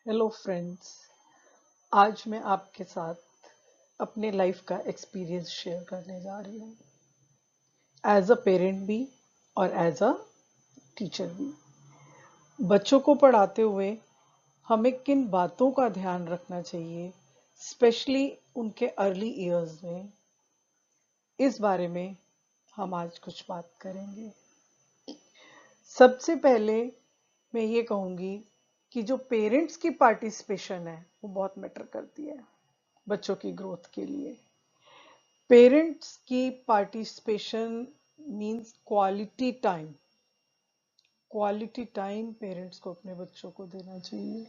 Hello friends. आज मैं आपके साथ अपने लाइफ का एक्सपीरियंस शेयर करने जा रही हूँ, एज अ पेरेंट भी और एज अ टीचर भी। बच्चों को पढ़ाते हुए हमें किन बातों का ध्यान रखना चाहिए, स्पेशली उनके अर्ली इयर्स में, इस बारे में हम आज कुछ बात करेंगे। सबसे पहले मैं ये कहूँगी कि जो पेरेंट्स की पार्टिसिपेशन है वो बहुत मैटर करती है बच्चों की ग्रोथ के लिए। पेरेंट्स की participation means quality time parents को अपने बच्चों को देना चाहिए।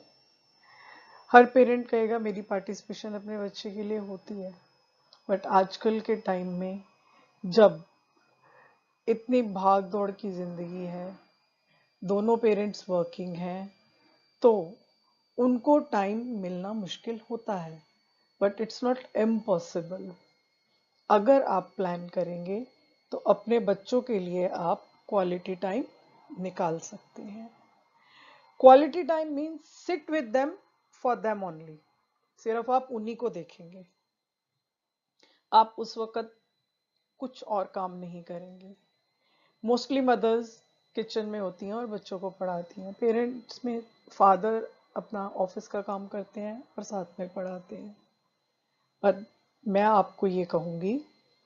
हर पेरेंट कहेगा मेरी पार्टिसिपेशन अपने बच्चे के लिए होती है, बट आजकल के टाइम में जब इतनी भाग दौड़ की जिंदगी है, दोनों पेरेंट्स वर्किंग हैं, तो उनको टाइम मिलना मुश्किल होता है, बट इट्स नॉट इम्पॉसिबल। अगर आप प्लान करेंगे तो अपने बच्चों के लिए आप क्वालिटी टाइम निकाल सकते हैं। Quality time means sit with them, for them only. सिर्फ आप उन्हीं को देखेंगे, आप उस वक्त कुछ और काम नहीं करेंगे। मोस्टली मदर्स किचन में होती हैं और बच्चों को पढ़ाती हैं। पेरेंट्स में फादर अपना ऑफिस का काम करते हैं और साथ में पढ़ाते हैं। पर मैं आपको ये कहूंगी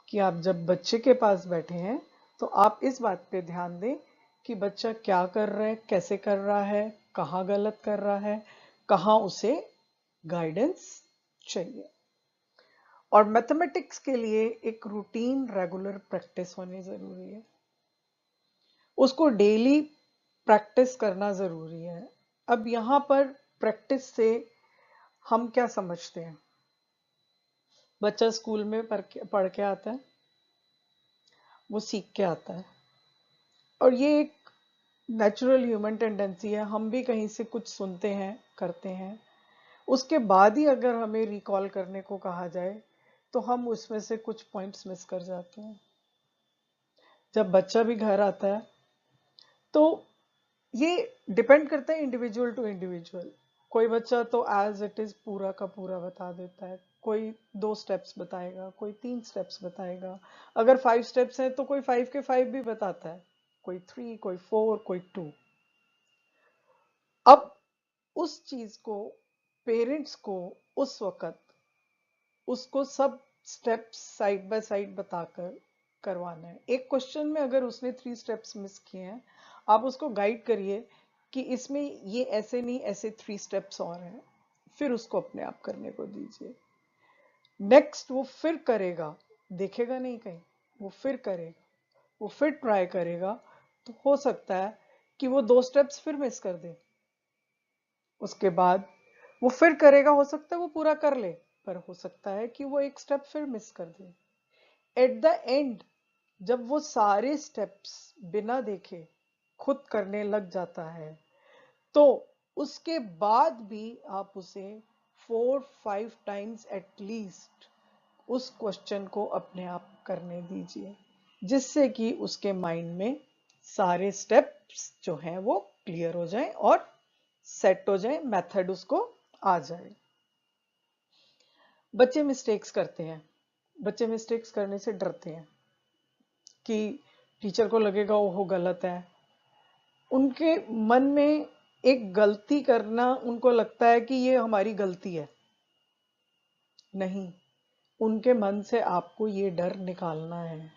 कि आप जब बच्चे के पास बैठे हैं तो आप इस बात पे ध्यान दें कि बच्चा क्या कर रहा है, कैसे कर रहा है, कहाँ गलत कर रहा है, कहाँ उसे गाइडेंस चाहिए। और मैथमेटिक्स के लिए एक रूटीन रेगुलर प्रैक्टिस होनी जरूरी है। उसको डेली प्रैक्टिस करना जरूरी है। अब यहाँ पर प्रैक्टिस से हम क्या समझते हैं? बच्चा स्कूल में पढ़ के आता है, वो सीख के आता है, और ये एक नेचुरल ह्यूमन टेंडेंसी है। हम भी कहीं से कुछ सुनते हैं, करते हैं, उसके बाद ही अगर हमें रिकॉल करने को कहा जाए तो हम उसमें से कुछ पॉइंट्स मिस कर जाते हैं। जब बच्चा भी घर आता है तो ये डिपेंड करता है इंडिविजुअल टू इंडिविजुअल। कोई बच्चा तो एज इट इज पूरा का पूरा बता देता है, कोई 2 स्टेप्स बताएगा, कोई 3 स्टेप्स बताएगा। अगर 5 स्टेप्स हैं तो कोई 5 के 5 भी बताता है, कोई 3, कोई 4, कोई 2। अब उस चीज को पेरेंट्स को उस वक्त उसको सब स्टेप्स साइड बाय साइड बताकर करवाना है। एक क्वेश्चन में अगर उसने 3 स्टेप्स मिस किए हैं, आप उसको गाइड करिए कि इसमें ये ऐसे नहीं, ऐसे 3 स्टेप्स और हैं, फिर उसको अपने आप करने को दीजिए। नेक्स्ट वो फिर करेगा, देखेगा नहीं कहीं, वो फिर करेगा, वो फिर ट्राई करेगा, तो हो सकता है कि वो 2 स्टेप्स फिर मिस कर दे। उसके बाद वो फिर करेगा, हो सकता है वो पूरा कर ले, पर हो सकता है कि वो एक स्टेप फिर मिस कर दे। एट द एंड जब वो सारे स्टेप्स बिना देखे खुद करने लग जाता है, तो उसके बाद भी आप उसे 4-5 टाइम्स एटलीस्ट उस क्वेश्चन को अपने आप करने दीजिए, जिससे कि उसके माइंड में सारे स्टेप्स जो हैं वो क्लियर हो जाएं और सेट हो जाए, मेथड उसको आ जाए। बच्चे मिस्टेक्स करते हैं, बच्चे मिस्टेक्स करने से डरते हैं कि टीचर को लगेगा वो गलत है। उनके मन में एक गलती करना, उनको लगता है कि ये हमारी गलती है। नहीं, उनके मन से आपको ये डर निकालना है।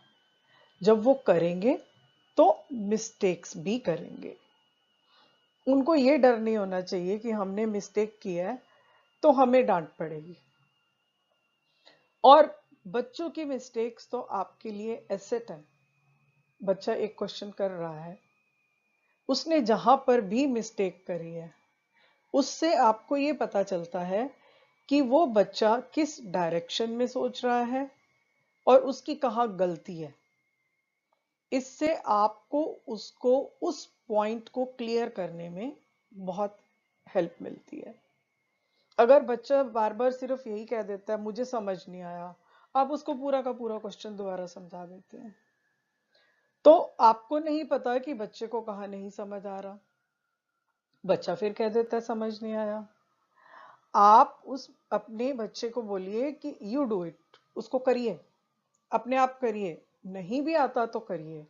जब वो करेंगे तो मिस्टेक्स भी करेंगे। उनको ये डर नहीं होना चाहिए कि हमने मिस्टेक किया है तो हमें डांट पड़ेगी। और बच्चों की मिस्टेक्स तो आपके लिए एसेट है। बच्चा एक क्वेश्चन कर रहा है, उसने जहां पर भी मिस्टेक करी है, उससे आपको ये पता चलता है कि वो बच्चा किस डायरेक्शन में सोच रहा है और उसकी कहाँ गलती है। इससे आपको उसको उस पॉइंट को क्लियर करने में बहुत हेल्प मिलती है। अगर बच्चा बार बार सिर्फ यही कह देता है मुझे समझ नहीं आया, आप उसको पूरा का पूरा क्वेश्चन दोबारा समझा देते हैं, तो आपको नहीं पता कि बच्चे को कहाँ नहीं समझ आ रहा। बच्चा फिर कह देता है समझ नहीं आया, आप उस अपने बच्चे को बोलिए कि यू डू इट, उसको करिए, अपने आप करिए, नहीं भी आता तो करिए,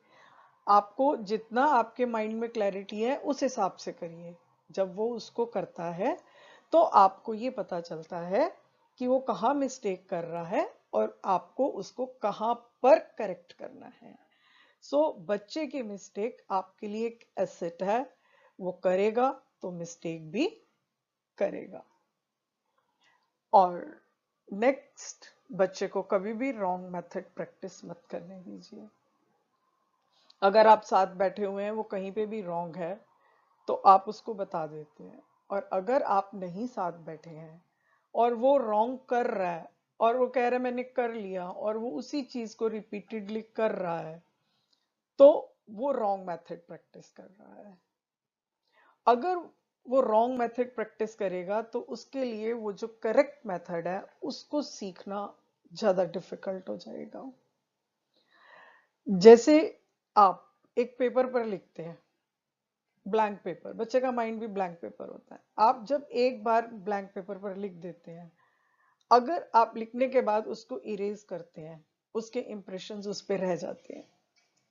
आपको जितना आपके माइंड में क्लैरिटी है उस हिसाब से करिए। जब वो उसको करता है तो आपको ये पता चलता है कि वो कहाँ मिस्टेक कर रहा है और आपको उसको कहाँ पर करेक्ट करना है। सो बच्चे की मिस्टेक आपके लिए एक एसेट है, वो करेगा तो मिस्टेक भी करेगा। और नेक्स्ट, बच्चे को कभी भी रॉन्ग मेथड प्रैक्टिस मत करने दीजिए। अगर आप साथ बैठे हुए हैं, वो कहीं पे भी रॉन्ग है तो आप उसको बता देते हैं, और अगर आप नहीं साथ बैठे हैं और वो रॉन्ग कर रहा है और वो कह रहा है मैंने कर लिया और वो उसी चीज को रिपीटेडली कर रहा है, तो वो रॉन्ग मेथड प्रैक्टिस कर रहा है। अगर वो रॉन्ग मेथड प्रैक्टिस करेगा तो उसके लिए वो जो करेक्ट मेथड है उसको सीखना ज्यादा डिफिकल्ट हो जाएगा। जैसे आप एक पेपर पर लिखते हैं, ब्लैंक पेपर, बच्चे का माइंड भी ब्लैंक पेपर होता है। आप जब एक बार ब्लैंक पेपर पर लिख देते हैं, अगर आप लिखने के बाद उसको इरेज करते हैं, उसके इंप्रेशंस उस पर रह जाते हैं।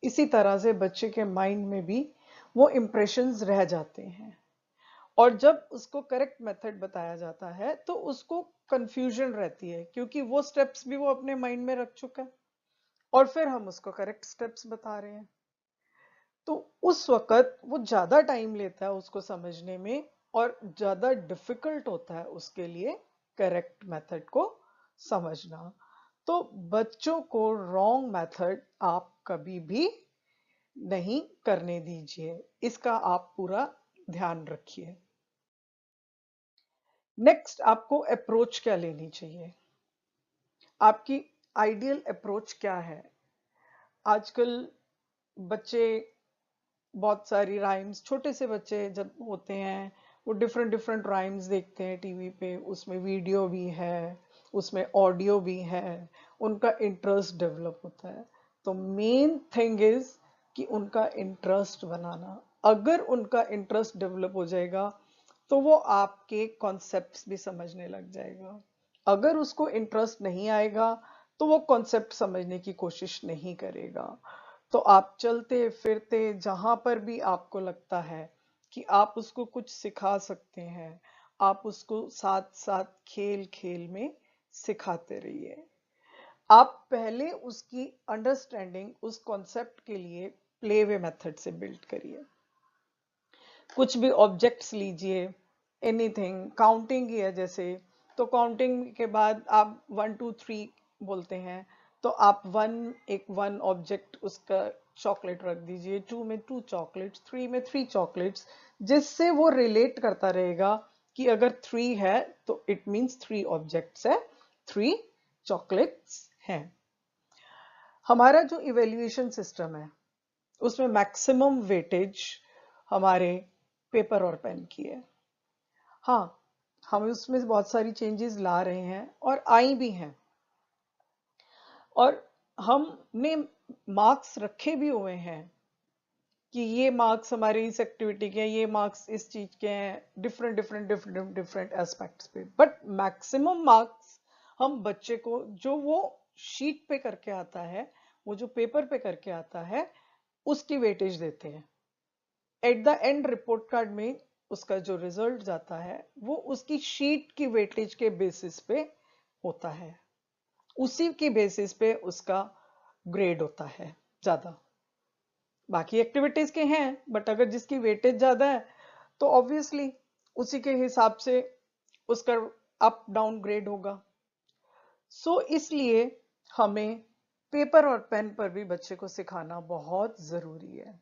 इसी तरह से बच्चे के माइंड में भी वो इंप्रेशंस रह जाते हैं, और जब उसको करेक्ट मेथड बताया जाता है तो उसको कंफ्यूजन रहती है, क्योंकि वो स्टेप्स भी वो अपने माइंड में रख चुका है और फिर हम उसको करेक्ट स्टेप्स बता रहे हैं। तो उस वक्त वो ज्यादा टाइम लेता है उसको समझने में, और ज्यादा डिफिकल्ट होता है उसके लिए करेक्ट मेथड को समझना। तो बच्चों को रॉन्ग मेथड आप कभी भी नहीं करने दीजिए, इसका आप पूरा ध्यान रखिए। नेक्स्ट, आपको अप्रोच क्या लेनी चाहिए, आपकी आइडियल अप्रोच क्या है। आजकल बच्चे बहुत सारी राइम्स, छोटे से बच्चे जब होते हैं वो डिफरेंट डिफरेंट राइम्स देखते हैं टीवी पे, उसमें वीडियो भी है, उसमें ऑडियो भी है, उनका इंटरेस्ट डेवलप होता है। तो मेन थिंग इज कि उनका इंटरेस्ट बनाना। अगर उनका इंटरेस्ट डेवलप हो जाएगा तो वो आपके कॉन्सेप्ट्स भी समझने लग जाएगा। अगर उसको इंटरेस्ट नहीं आएगा तो वो कॉन्सेप्ट समझने की कोशिश नहीं करेगा। तो आप चलते फिरते जहां पर भी आपको लगता है कि आप उसको कुछ सिखा सकते हैं, आप उसको साथ साथ खेल खेल में सिखाते रहिए। आप पहले उसकी अंडरस्टैंडिंग उस कॉन्सेप्ट के लिए प्ले वे मेथड से बिल्ड करिए। कुछ भी ऑब्जेक्ट्स लीजिए, एनीथिंग, काउंटिंग ही है जैसे, तो काउंटिंग के बाद आप 1 2 3 बोलते हैं, तो आप वन ऑब्जेक्ट उसका चॉकलेट रख दीजिए, 2 में 2 चॉकलेट्स, 3 में 3 चॉकलेट्स, जिससे वो रिलेट करता रहेगा कि अगर 3 है तो इट मीन्स 3 ऑब्जेक्ट्स है, 3 चॉकलेट्स हैं। हमारा जो इवेल्युएशन सिस्टम है उसमें मैक्सिमम वेटेज हमारे पेपर और पेन की है। हाँ, हम उसमें बहुत सारी चेंजेस ला रहे हैं और आई भी हैं, और हमने मार्क्स रखे भी हुए हैं कि ये मार्क्स हमारे इस एक्टिविटी के हैं, ये मार्क्स इस चीज के हैं, different different different different aspects पे। बट मैक्सिमम मार्क्स हम बच्चे को जो वो शीट पे करके आता है, वो जो पेपर पे करके आता है, उसकी वेटेज देते हैं। At the end report card में उसका जो रिजल्ट जाता है वो उसकी शीट की वेटेज के बेसिस पे होता है, उसी की बेसिस पे उसका ग्रेड होता है ज्यादा। बाकी एक्टिविटीज के हैं, बट अगर जिसकी वेटेज ज्यादा है तो ऑब्वियसली उसी के हिसाब से उसका अप डाउन ग्रेड होगा। सो इसलिए हमें पेपर और पेन पर भी बच्चे को सिखाना बहुत जरूरी है।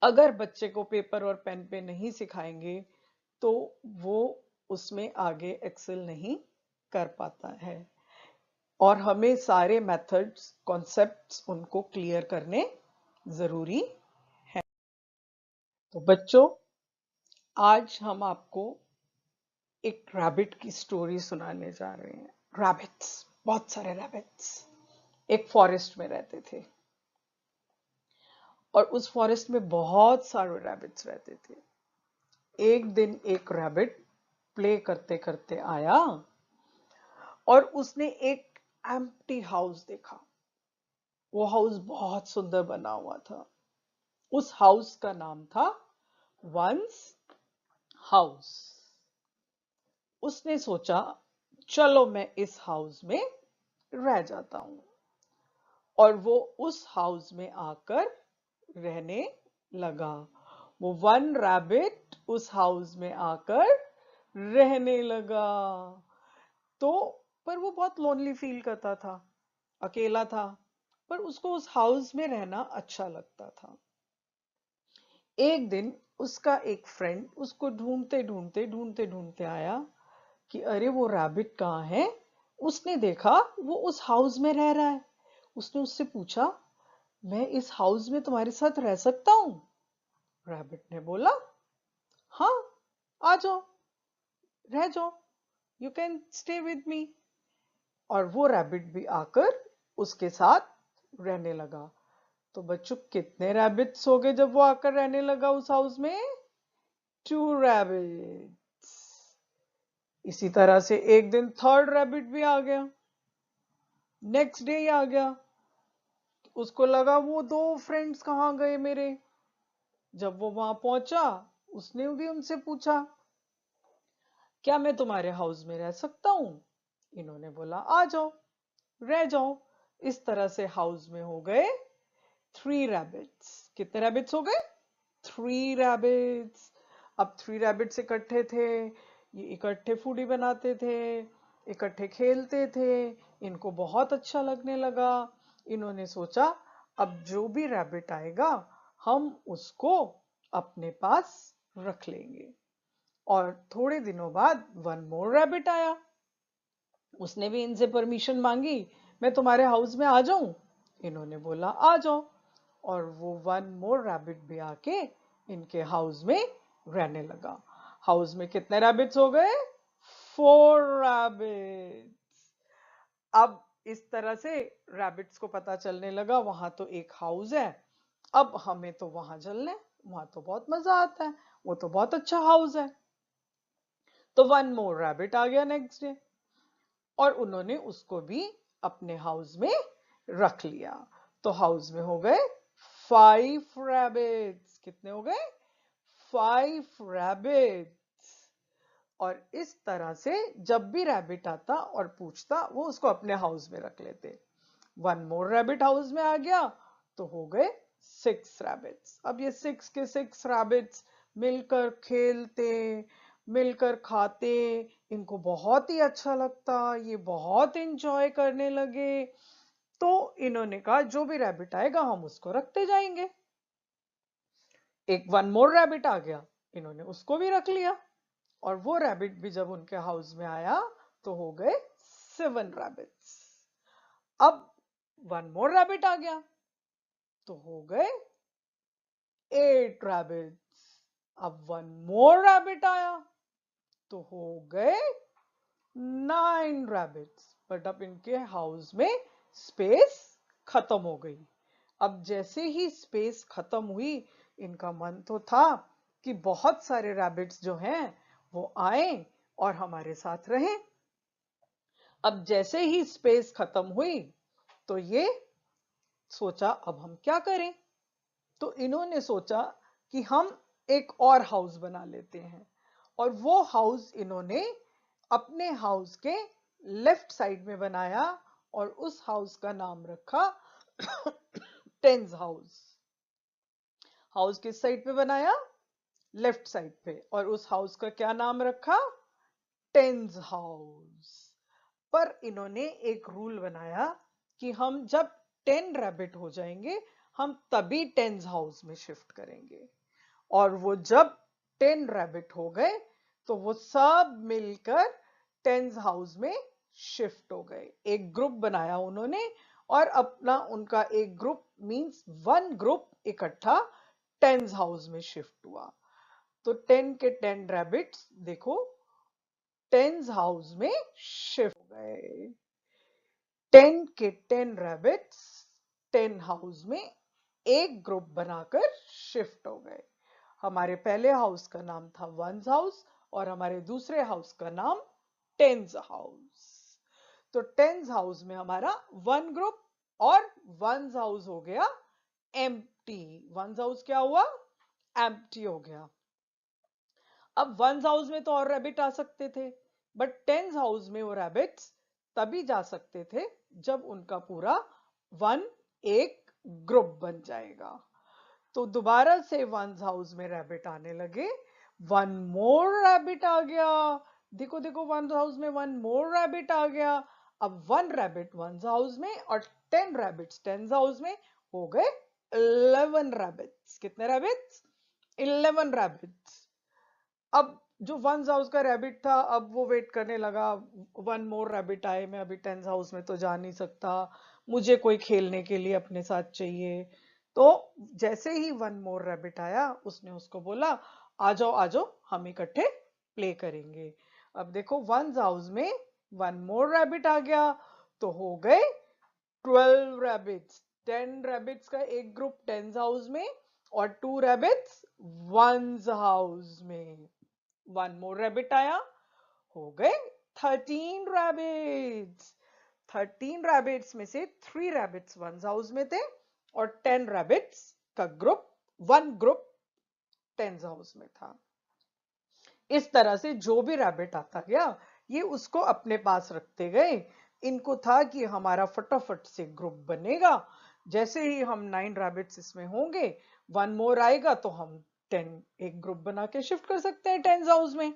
अगर बच्चे को पेपर और पेन पे नहीं सिखाएंगे तो वो उसमें आगे एक्सेल नहीं कर पाता है, और हमें सारे मेथड्स, कॉन्सेप्ट्स उनको क्लियर करने जरूरी है। तो बच्चों, आज हम आपको एक रैबिट की स्टोरी सुनाने जा रहे हैं। रैबिट्स, बहुत सारे रैबिट्स एक फॉरेस्ट में रहते थे, और उस फॉरेस्ट में बहुत सारे रैबिट्स रहते थे। एक दिन एक रैबिट प्ले करते करते आया और उसने एक एम्प्टी हाउस देखा। वो हाउस बहुत सुंदर बना हुआ था। उस हाउस का नाम था वंस हाउस। उसने सोचा चलो मैं इस हाउस में रह जाता हूं, और वो उस हाउस में आकर रहने लगा। वो वन रैबिट उस हाउस में आकर रहने लगा। तो पर वो बहुत लोनली फील करता था, अकेला था, पर उसको उस हाउस में रहना अच्छा लगता था। एक दिन उसका एक फ्रेंड उसको ढूंढते ढूंढते ढूंढते ढूंढते आया कि अरे वो रैबिट कहाँ है। उसने देखा वो उस हाउस में रह रहा है। उसने उससे पूछा, मैं इस हाउस में तुम्हारे साथ रह सकता हूं? रैबिट ने बोला, हाँ, आ जाओ, रह जाओ, you can stay with me. और वो रैबिट भी आकर उसके साथ रहने लगा। तो बच्चों, कितने रैबिट्स हो गए जब वो आकर रहने लगा उस हाउस में? 2 रैबिट्स। इसी तरह से एक दिन थर्ड रैबिट भी आ गया। नेक्स्ट डे ही आ गया। उसको लगा वो 2 फ्रेंड्स कहाँ गए मेरे। जब वो वहां पहुंचा, उसने भी उनसे पूछा, क्या मैं तुम्हारे हाउस में रह सकता हूं? इन्होंने बोला, आ जाओ, रह जाओ। इस तरह से हाउस में हो गए 3 रैबिट्स। कितने रैबिट्स हो गए? 3 रैबिट्स। अब 3 रैबिट्स इकट्ठे थे, ये इकट्ठे फूडी बनाते थे, इकट्ठे खेलते थे। इनको बहुत अच्छा लगने लगा। इन्होंने सोचा, अब जो भी रैबिट आएगा हम उसको अपने पास रख लेंगे। और थोड़े दिनों बाद 1 मोर रैबिट आया। उसने भी इनसे परमिशन मांगी, मैं तुम्हारे हाउस में आ जाऊं? इन्होंने बोला, आ जाओ। और वो 1 मोर रैबिट भी आके इनके हाउस में रहने लगा। हाउस में कितने रैबिट्स हो गए? 4 रैबिट्स। अब इस तरह से रैबिट्स को पता चलने लगा वहां तो एक हाउस है, अब हमें तो वहां चलना है, वहां तो बहुत मजा आता है, वो तो बहुत अच्छा हाउस है। तो 1 मोर रैबिट आ गया नेक्स्ट डे, और उन्होंने उसको भी अपने हाउस में रख लिया। तो हाउस में हो गए 5 रैबिट्स। कितने हो गए? 5 रैबिट्स। और इस तरह से जब भी रैबिट आता और पूछता, वो उसको अपने हाउस में रख लेते। 1 मोर रैबिट हाउस में आ गया तो हो गए 6 रैबिट्स। अब ये 6 के 6 रैबिट्स मिलकर खेलते, मिलकर खाते, इनको बहुत ही अच्छा लगता, ये बहुत इंजॉय करने लगे। तो इन्होंने कहा जो भी रैबिट आएगा हम उसको रखते जाएंगे। एक 1 मोर रैबिट आ गया, इन्होंने उसको भी रख लिया। और वो रैबिट भी जब उनके हाउस में आया तो हो गए 7 रैबिट्स। अब 1 मोर रैबिट आ गया तो हो गए 8 रैबिट्स। अब 1 मोर रैबिट आया तो हो गए 9 रैबिट्स। बट अब इनके हाउस में स्पेस खत्म हो गई। अब जैसे ही स्पेस खत्म हुई, इनका मन तो था कि बहुत सारे रैबिट्स जो हैं वो आए और हमारे साथ रहें। अब जैसे ही स्पेस खत्म हुई तो ये सोचा, अब हम क्या करें? तो इन्होंने सोचा कि हम एक और हाउस बना लेते हैं। और वो हाउस इन्होंने अपने हाउस के लेफ्ट साइड में बनाया, और उस हाउस का नाम रखा टेंस हाउस। हाउस किस साइड पे बनाया? लेफ्ट साइड पे। और उस हाउस का क्या नाम रखा? Tens house. पर इन्होंने एक रूल बनाया कि हम जब 10 रैबिट हो जाएंगे हम तभी टेंस हाउस में शिफ्ट करेंगे। और वो जब 10 रैबिट हो गए तो वो सब मिलकर टेंस हाउस में शिफ्ट हो गए। एक ग्रुप बनाया उन्होंने, और अपना उनका एक ग्रुप मींस 1 ग्रुप इकट्ठा टेंस हाउस में शिफ्ट हुआ। तो 10 के 10 रैबिट्स देखो टेंस हाउस में शिफ्ट हो गए। 10 के 10 रैबिट्स 10 हाउस में एक ग्रुप बनाकर शिफ्ट हो गए। हमारे पहले हाउस का नाम था वंस हाउस, और हमारे दूसरे हाउस का नाम टेंस हाउस। तो टेंस हाउस में हमारा वन ग्रुप और वंस हाउस हो गया एम्प्टी। वंस हाउस क्या हुआ? एम्प्टी हो गया। अब वंस हाउस में तो और रैबिट आ सकते थे, बट टेंस हाउस में वो रैबिट्स तभी जा सकते थे जब उनका पूरा वन एक ग्रुप बन जाएगा। तो दोबारा से वंस हाउस में रैबिट आने लगे, वन मोर रैबिट आ गया। देखो देखो, वन हाउस में वन मोर रैबिट आ गया। अब वन रैबिट वंस हाउस में और 10 रैबिट्स टेंस हाउस में, हो गए 11 रैबिट्स। कितने रैबिट्स? 11 रैबिट्स। अब जो वन हाउस का रैबिट था, अब वो वेट करने लगा, वन मोर रैबिट आए, मैं अभी टेंस हाउस में तो जा नहीं सकता, मुझे कोई खेलने के लिए अपने साथ चाहिए। तो जैसे ही वन मोर रैबिट आया, उसने उसको बोला, आ जाओ आ जाओ, हम इकट्ठे प्ले करेंगे। अब देखो, वन हाउस में वन मोर रैबिट आ गया, तो हो गए 12 रैबिट्स। 10 रैबिट्स का एक ग्रुप टेंस हाउस में और 2 रैबिट्स वंस हाउस में। वन मोर रैबिट आया, हो गए 13 रैबिट्स। 13 रैबिट्स में से 3 रैबिट्स वन हाउस में थे और 10 रैबिट्स का ग्रुप, वन ग्रुप टेंस हाउस में था। इस तरह से जो भी रैबिट आता गया, ये उसको अपने पास रखते गए। इनको था कि हमारा फटाफट से ग्रुप बनेगा। जैसे ही हम 9 रैबिट्स इसमें होंगे, वन मोर आएगा तो हम 10 एक ग्रुप बना के शिफ्ट कर सकते हैं टेंस हाउस में।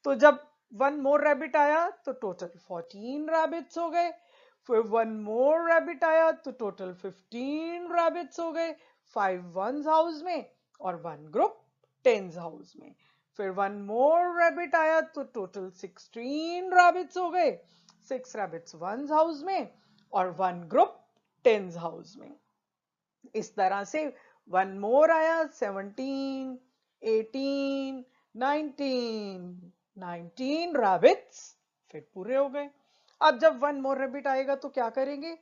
तो जब वन मोर रैबिट आया तो टोटल 14 रैबिट्स हो गए। फिर वन मोर रैबिट आया तो टोटल 15 रैबिट्स हो गए, 5 वन हाउस में और वन ग्रुप टेंस हाउस में। फिर वन मोर रैबिट आया तो टोटल 16 रैबिट्स हो गए, 6 रैबिट्स वन हाउस में और वन ग्रुप टेंस हाउस में। इस तरह से वन मोर आया, 17, 18, 19 रैबिट्स फिर पूरे हो गए। अब जब वन मोर रैबिट आएगा तो क्या करेंगे?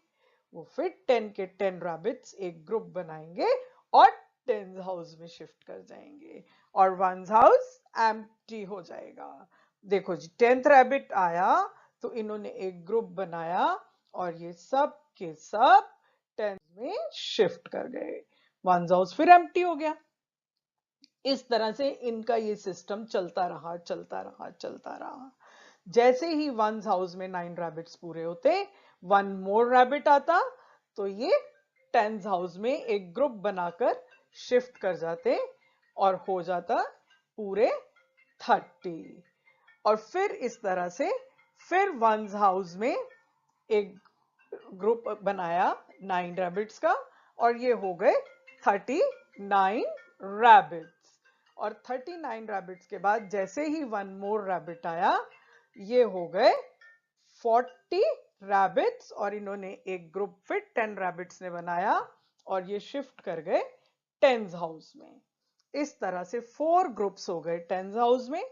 वो फिर 10 के 10 रैबिट्स एक ग्रुप बनाएंगे और टेंस हाउस में शिफ्ट कर जाएंगे और वन हाउस एम्प्टी हो जाएगा। देखो जी, 10th रैबिट आया तो इन्होंने एक ग्रुप बनाया और ये सब के सब टेंस में शिफ्ट कर गए, वन हाउस फिर एम्प्टी हो गया। इस तरह से इनका ये सिस्टम चलता रहा चलता रहा चलता रहा। जैसे ही वन हाउस में 9 रैबिट्स पूरे होते, वन मोर रैबिट आता तो ये टेंस हाउस में एक ग्रुप बनाकर शिफ्ट कर जाते और हो जाता पूरे 30। और फिर इस तरह से फिर वन हाउस में एक ग्रुप बनाया 9 रैबिट्स का और ये हो गए 39 रैबिट्स। और 39 रैबिट्स के बाद जैसे ही वन मोर रैबिट आया, ये हो गए 40 रैबिट्स और इन्होंने एक ग्रुप फिर 10 रैबिट्स ने बनाया और ये शिफ्ट कर गए टेंस हाउस में। इस तरह से 4 ग्रुप्स हो गए टेंस हाउस में।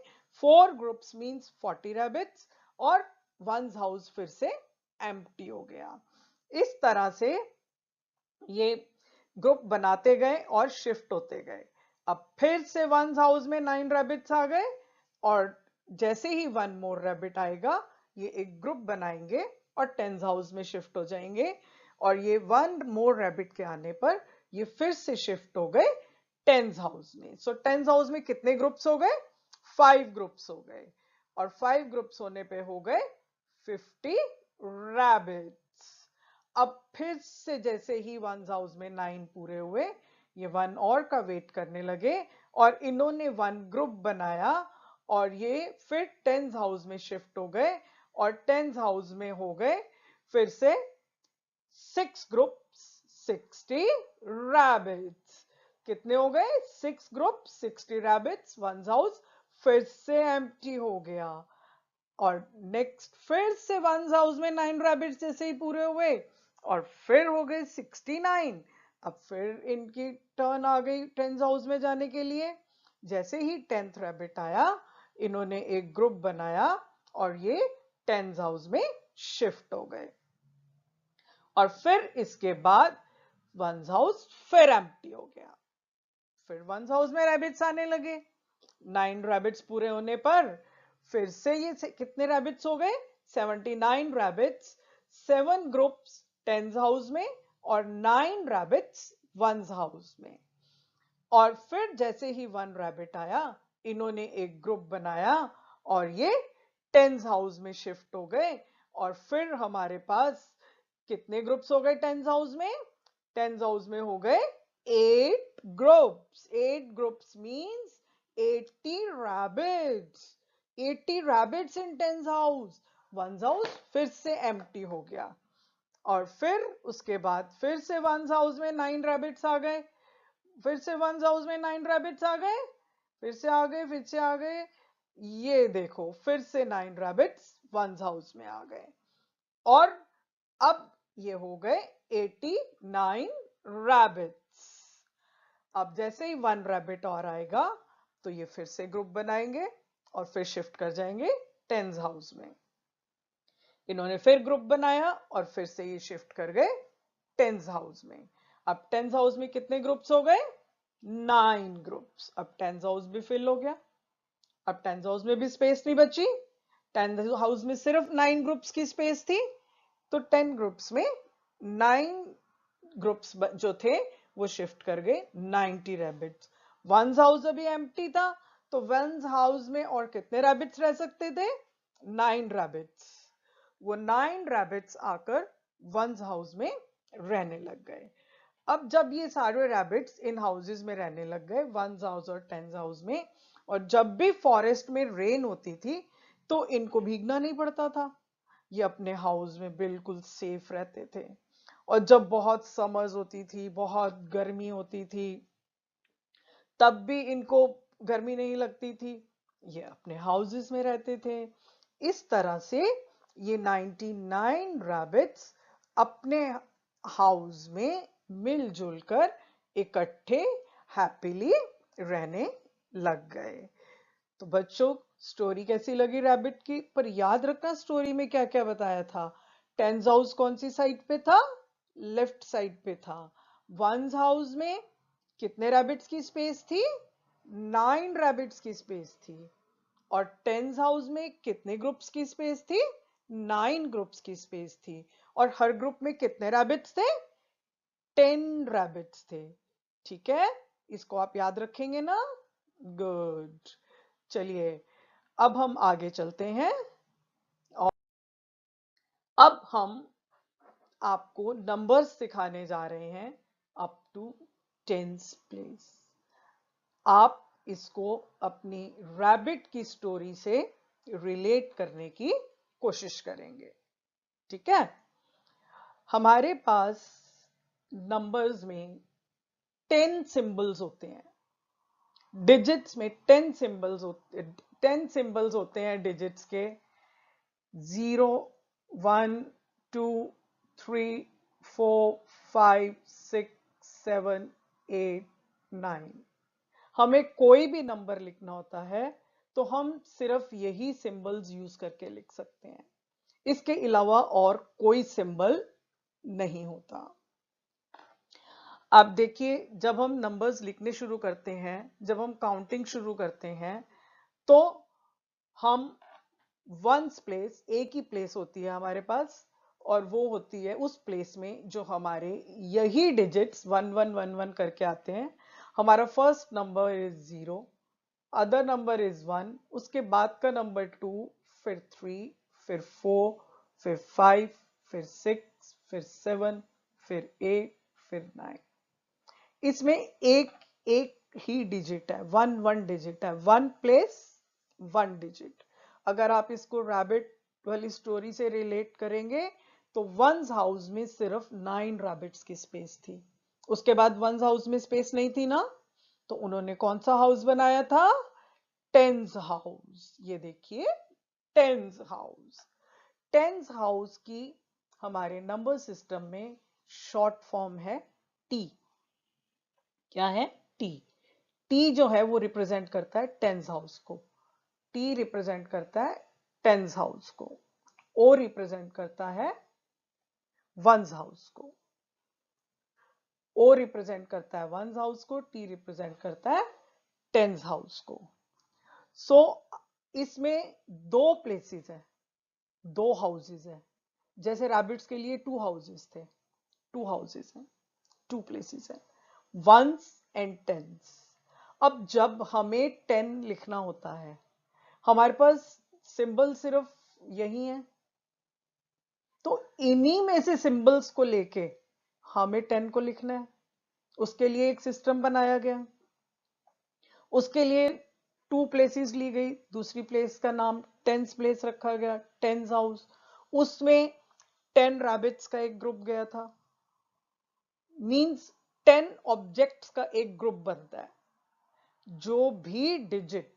4 ग्रुप्स मींस 40 रैबिट्स और वन हाउस फिर से एम्प्टी हो गया। इस तरह से ये ग्रुप बनाते गए और शिफ्ट होते गए। अब फिर से वन हाउस में 9 रैबिट्स आ गए और जैसे ही वन मोर रैबिट आएगा, ये एक ग्रुप बनाएंगे और टेंस हाउस में शिफ्ट हो जाएंगे और ये वन मोर रैबिट के आने पर ये फिर से शिफ्ट हो गए टेंस हाउस में। सो टेंस हाउस में कितने ग्रुप्स हो गए? 5 ग्रुप्स हो गए और 5 ग्रुप्स होने पे हो गए 50 रैबिट्स। अब फिर से जैसे ही वन हाउस में 9 पूरे हुए, ये वन और का वेट करने लगे और इन्होंने वन ग्रुप बनाया और ये फिर टेंस हाउस में शिफ्ट हो गए और टेंस हाउस में हो गए फिर से 6 ग्रुप्स 60 रैबिट्स। कितने हो गए? 6 ग्रुप 60 रैबिट्स, वन हाउस फिर से एम्प्टी हो गया और नेक्स्ट फिर से वन हाउस में 9 रैबिट्स जैसे ही पूरे हुए और फिर हो गए 69। अब फिर इनकी टर्न आ गई टेंस हाउस में जाने के लिए। जैसे ही 10th रैबिट आया, इन्होंने एक ग्रुप बनाया और ये टेंस हाउस में शिफ्ट हो गए और फिर इसके बाद वन हाउस फिर एम्प्टी हो गया। फिर वन हाउस में रैबिट्स आने लगे 9 रैबिट्स पूरे होने पर फिर से ये कितने रैबिट्स हो गए? 79 रैबिट्स, 7 ग्रुप्स टेंस हाउस में और 9 रैबिट्स वंस हाउस में। और फिर जैसे ही 1 रैबिट आया, इन्होंने एक ग्रुप बनाया और ये टेंस हाउस में शिफ्ट हो गए। और फिर हमारे पास कितने ग्रुप्स हो गए टेंस हाउस में? टेंस हाउस में हो गए 8 groups. 8 groups means 80 rabbits. 80 rabbits in tens house. Once house फिर से एम्प्टी हो गया। और फिर उसके बाद फिर से वंस हाउस में 9 रैबिट्स आ गए। फिर से वंस हाउस में 9 रैबिट्स आ गए, फिर से आ गए, फिर से आ गए। ये देखो फिर से 9 रैबिट्स वंस हाउस में आ गए। और अब ये हो गए 89 रैबिट्स। अब जैसे ही 1 रैबिट और आएगा तो ये फिर से ग्रुप बनाएंगे और फिर शिफ्ट कर जाएंगे टेंस हाउस में। इन्होंने फिर ग्रुप बनाया और फिर से ये शिफ्ट कर गए टेंस हाउस में। अब टेंस हाउस में कितने ग्रुप्स हो गए? 9 ग्रुप्स। अब टेंस हाउस भी फिल हो गया। अब टेंस हाउस में भी स्पेस नहीं बची। टेंस हाउस में सिर्फ 9 ग्रुप्स की स्पेस थी, तो 10 ग्रुप्स में 9 ग्रुप्स जो थे वो शिफ्ट कर गए 90 रैबिट्स। वंस हाउस अभी एम्प्टी था, तो वंस हाउस में और कितने रैबिट्स रह सकते थे? 9 रैबिट्स। वो 9 रैबिट्स आकर वंस हाउस में रहने लग गए। अब जब ये सारे रैबिट्स इन हाउसेस में रहने लग गए, वंस हाउस और टेंस हाउस में, और जब भी फॉरेस्ट में रेन होती थी तो इनको भीगना नहीं पड़ता था। ये अपने हाउस में बिल्कुल सेफ रहते थे। और जब बहुत समर्स होती थी, बहुत गर्मी होती थी, तब भी इनको गर्मी नहीं लगती थी। ये अपने हाउसेस में रहते थे। इस तरह से ये 99 रैबिट्स अपने हाउस में मिलजुल कर इकट्ठे हैप्पीली रहने लग गए। तो बच्चों, स्टोरी कैसी लगी रैबिट की? पर याद रखना स्टोरी में क्या क्या बताया था। टेंस हाउस कौन सी साइड पे था? लेफ्ट साइड पे था। वंस हाउस में कितने रैबिट्स की स्पेस थी? 9 रैबिट्स की स्पेस थी। और टेंस हाउस में कितने ग्रुप्स की स्पेस थी? 9 ग्रुप्स की स्पेस थी। और हर ग्रुप में कितने रैबिट्स थे? 10 रैबिट्स थे। ठीक है, इसको आप याद रखेंगे ना? गुड। चलिए अब हम आगे चलते हैं और अब हम आपको नंबर्स सिखाने जा रहे हैं अप टू 10th प्लेस। आप इसको अपनी रैबिट की स्टोरी से रिलेट करने की कोशिश करेंगे। ठीक है, हमारे पास नंबर्स में 10 सिंबल्स होते हैं। डिजिट्स में 10 सिंबल्स होते 10 सिंबल्स होते हैं डिजिट्स के। 0 1 2 3 4 5 6 7 8 9। हमें कोई भी नंबर लिखना होता है तो हम सिर्फ यही सिंबल्स यूज करके लिख सकते हैं। इसके अलावा और कोई सिंबल नहीं होता। आप देखिए, जब हम नंबर्स लिखने शुरू करते हैं, जब हम काउंटिंग शुरू करते हैं, तो हम वंस प्लेस, एक ही प्लेस होती है हमारे पास, और वो होती है उस प्लेस में जो हमारे यही डिजिट्स 1 1 1 1 करके आते हैं। हमारा first number is 0, other number is 1, उसके बाद का नंबर 2, फिर 3, फिर 4, फिर 5, फिर 6, फिर 7, फिर 8, फिर 9। इसमें एक एक ही डिजिट है, 1 1 डिजिट है, 1 प्लेस 1 डिजिट। अगर आप इसको रैबिट वाली स्टोरी से रिलेट करेंगे तो वंस हाउस में सिर्फ 9 रैबिट्स की स्पेस थी। उसके बाद वंस हाउस में स्पेस नहीं थी ना, तो उन्होंने कौन सा हाउस बनाया था? Tens house. ये देखिए, टेंस हाउस। टेंस हाउस की हमारे नंबर सिस्टम में शॉर्ट फॉर्म है टी। क्या है? टी। टी जो है वो रिप्रेजेंट करता है टेंस हाउस को। टी रिप्रेजेंट करता है टेंस हाउस को। ओ रिप्रेजेंट करता है वंस हाउस को। ओ रिप्रेजेंट करता है वंस हाउस को, टी रिप्रेजेंट करता है टेंस हाउस को। सो इसमें दो प्लेसेस है, दो हाउसेस है। जैसे रैबिट्स के लिए टू हाउसेस थे, टू हाउसेस हैं, टू प्लेसेस है, वंस एंड टेंस। अब जब हमें 10 लिखना होता है, हमारे पास सिंबल सिर्फ यही है, तो इन्हीं में से सिंबल्स को लेके हमें 10 को लिखना है। उसके लिए एक सिस्टम बनाया गया, उसके लिए टू प्लेसेस ली गई, दूसरी प्लेस का नाम टेंस प्लेस रखा गया, टेंस हाउस। उसमें 10 रैबिट्स का एक ग्रुप गया था, मींस 10 ऑब्जेक्ट्स का एक ग्रुप बनता है। जो भी डिजिट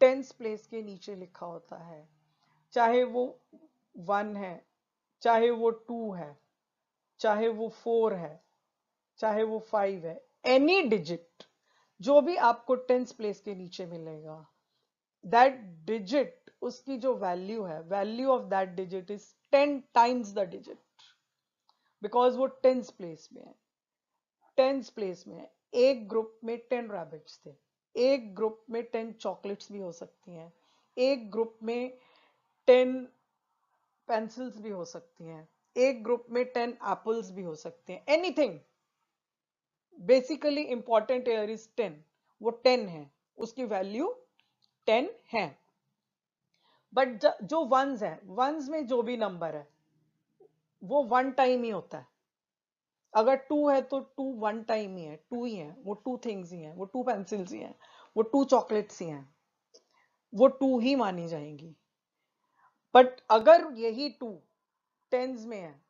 टेंस प्लेस के नीचे लिखा होता है, चाहे वो 1 है, चाहे वो 2 है, चाहे वो 4 है, चाहे वो 5 है, एनी डिजिट जो भी आपको टेंस प्लेस के नीचे मिलेगा, दैट डिजिट, उसकी जो वैल्यू है, value of that digit is 10 times the digit, because वो टेंस प्लेस में है, टेंस प्लेस में है। एक ग्रुप में 10 रैबिट्स थे, एक ग्रुप में 10 चॉकलेट्स भी हो सकती हैं, एक ग्रुप में 10 पेंसिल्स भी हो सकती हैं, एक ग्रुप में 10 एप्पल्स भी हो सकते हैं, anything. Basically important air is 10, वो 10 है, उसकी वैल्यू 10 है। बट जो वंस है, वंस में जो भी नंबर है वो वन टाइम ही होता है। अगर 2 है तो 2 वन टाइम ही है, 2 ही है, वो 2 थिंग्स ही हैं, वो 2 पेंसिल्स ही हैं, वो 2 चॉकलेट्स ही हैं, वो 2 ही मानी जाएंगी। बट अगर यही 2 टेंस में है,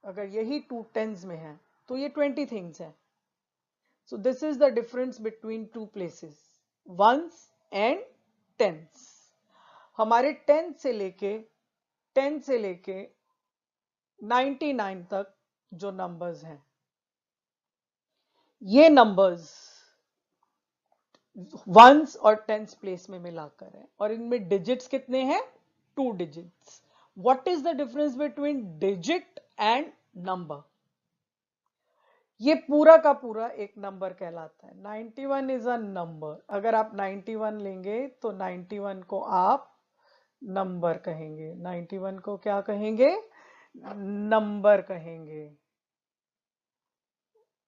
अगर यही 2 टेंस में है, तो ये 20 थिंग्स है। So this is the difference between two places, ones and tens. हमारे 10 से लेके 99 तक जो नंबर्स हैं, ये नंबर्स वंस और टेंस प्लेस में मिलाकर है, और इनमें डिजिट्स कितने हैं? 2 digits. What is the difference between digit and number? ये पूरा का पूरा एक नंबर कहलाता है। 91 इज अ नंबर। अगर आप 91 लेंगे तो 91 को आप नंबर कहेंगे, 91 को क्या कहेंगे? नंबर कहेंगे।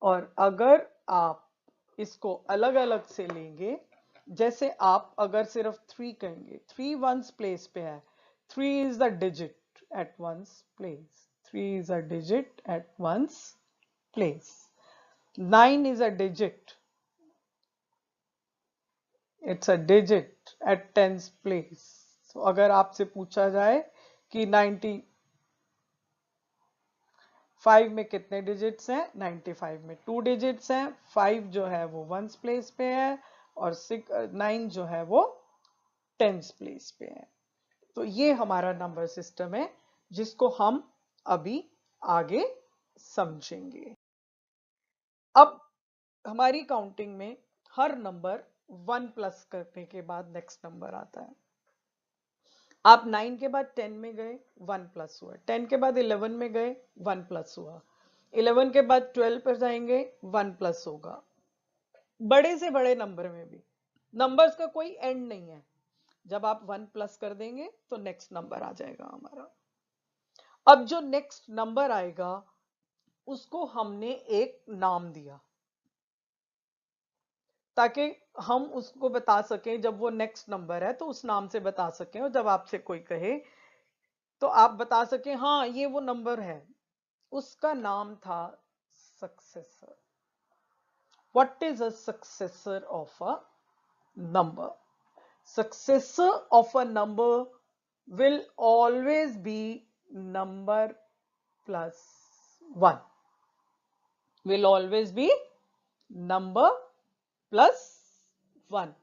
और अगर आप इसको अलग अलग से लेंगे, जैसे आप अगर सिर्फ 3 कहेंगे, 3 वंस प्लेस पे है, 3 is the digit at ones place, 3 is a digit at ones place, 9 is a digit, it's a digit at tens place. So अगर आपसे पूछा जाए कि 95 में कितने डिजिट्स हैं, 95 में 2 डिजिट्स हैं, 5 जो है वो वंस प्लेस पे है, और 9 जो है वो टेंस प्लेस पे है। तो ये हमारा नंबर सिस्टम है, जिसको हम अभी आगे समझेंगे। अब हमारी काउंटिंग में हर नंबर 1 प्लस करने के बाद नेक्स्ट नंबर आता है। आप 9 के बाद 10 में गए, 1 प्लस हुआ, 10 के बाद 11 में गए, 1 प्लस हुआ, 11 के बाद 12 पर जाएंगे, 1 प्लस होगा। बड़े से बड़े नंबर में भी नंबर्स का कोई एंड नहीं है, जब आप 1 प्लस कर देंगे तो नेक्स्ट नंबर आ जाएगा हमारा। अब जो नेक्स्ट नंबर आएगा उसको हमने एक नाम दिया, ताकि हम उसको बता सकें, जब वो नेक्स्ट नंबर है तो उस नाम से बता सकें, और जब आपसे कोई कहे तो आप बता सकें हाँ ये वो नंबर है। उसका नाम था successor. What is a successor of a number? Successor of a number will always be number plus 1. Will always be number plus 1.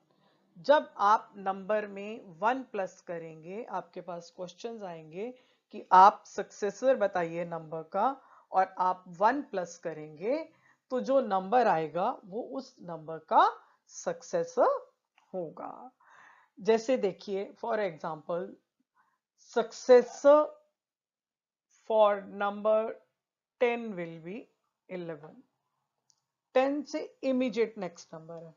जब आप नंबर में 1 प्लस करेंगे, आपके पास क्वेश्चंस आएंगे कि आप सक्सेसर बताइए नंबर का, और आप 1 प्लस करेंगे तो जो नंबर आएगा वो उस नंबर का सक्सेसर होगा। जैसे देखिए, for example, successor for number 10 will be 11। 10 से इमीडिएट नेक्स्ट नंबर है,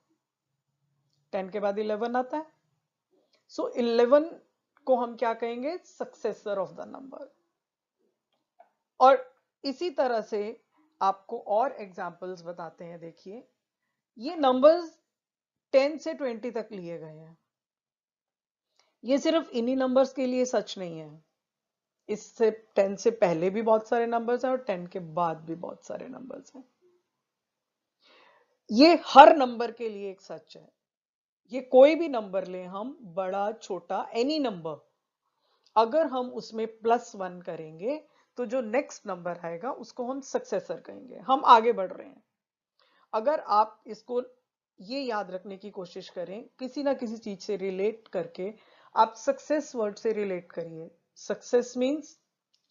10 के बाद 11 आता है, सो 11 को हम क्या कहेंगे, सक्सेसर ऑफ द नंबर। और इसी तरह से आपको और एग्जांपल्स बताते हैं। देखिए, ये नंबर्स 10 से 20 तक लिए गए हैं। ये सिर्फ इन्हीं नंबर्स के लिए सच नहीं है, इससे 10 से पहले भी बहुत सारे नंबर्स हैं और 10 के बाद भी बहुत सारे नंबर्स हैं। ये हर नंबर के लिए एक सच है। ये कोई भी नंबर ले हम, बड़ा छोटा, एनी नंबर, अगर हम उसमें +1 करेंगे तो जो नेक्स्ट नंबर आएगा उसको हम सक्सेसर कहेंगे। हम आगे बढ़ रहे हैं। अगर आप इसको ये याद रखने की कोशिश करें, किसी ना किसी चीज से रिलेट करके, आप सक्सेस वर्ड से रिलेट करिए। सक्सेस मींस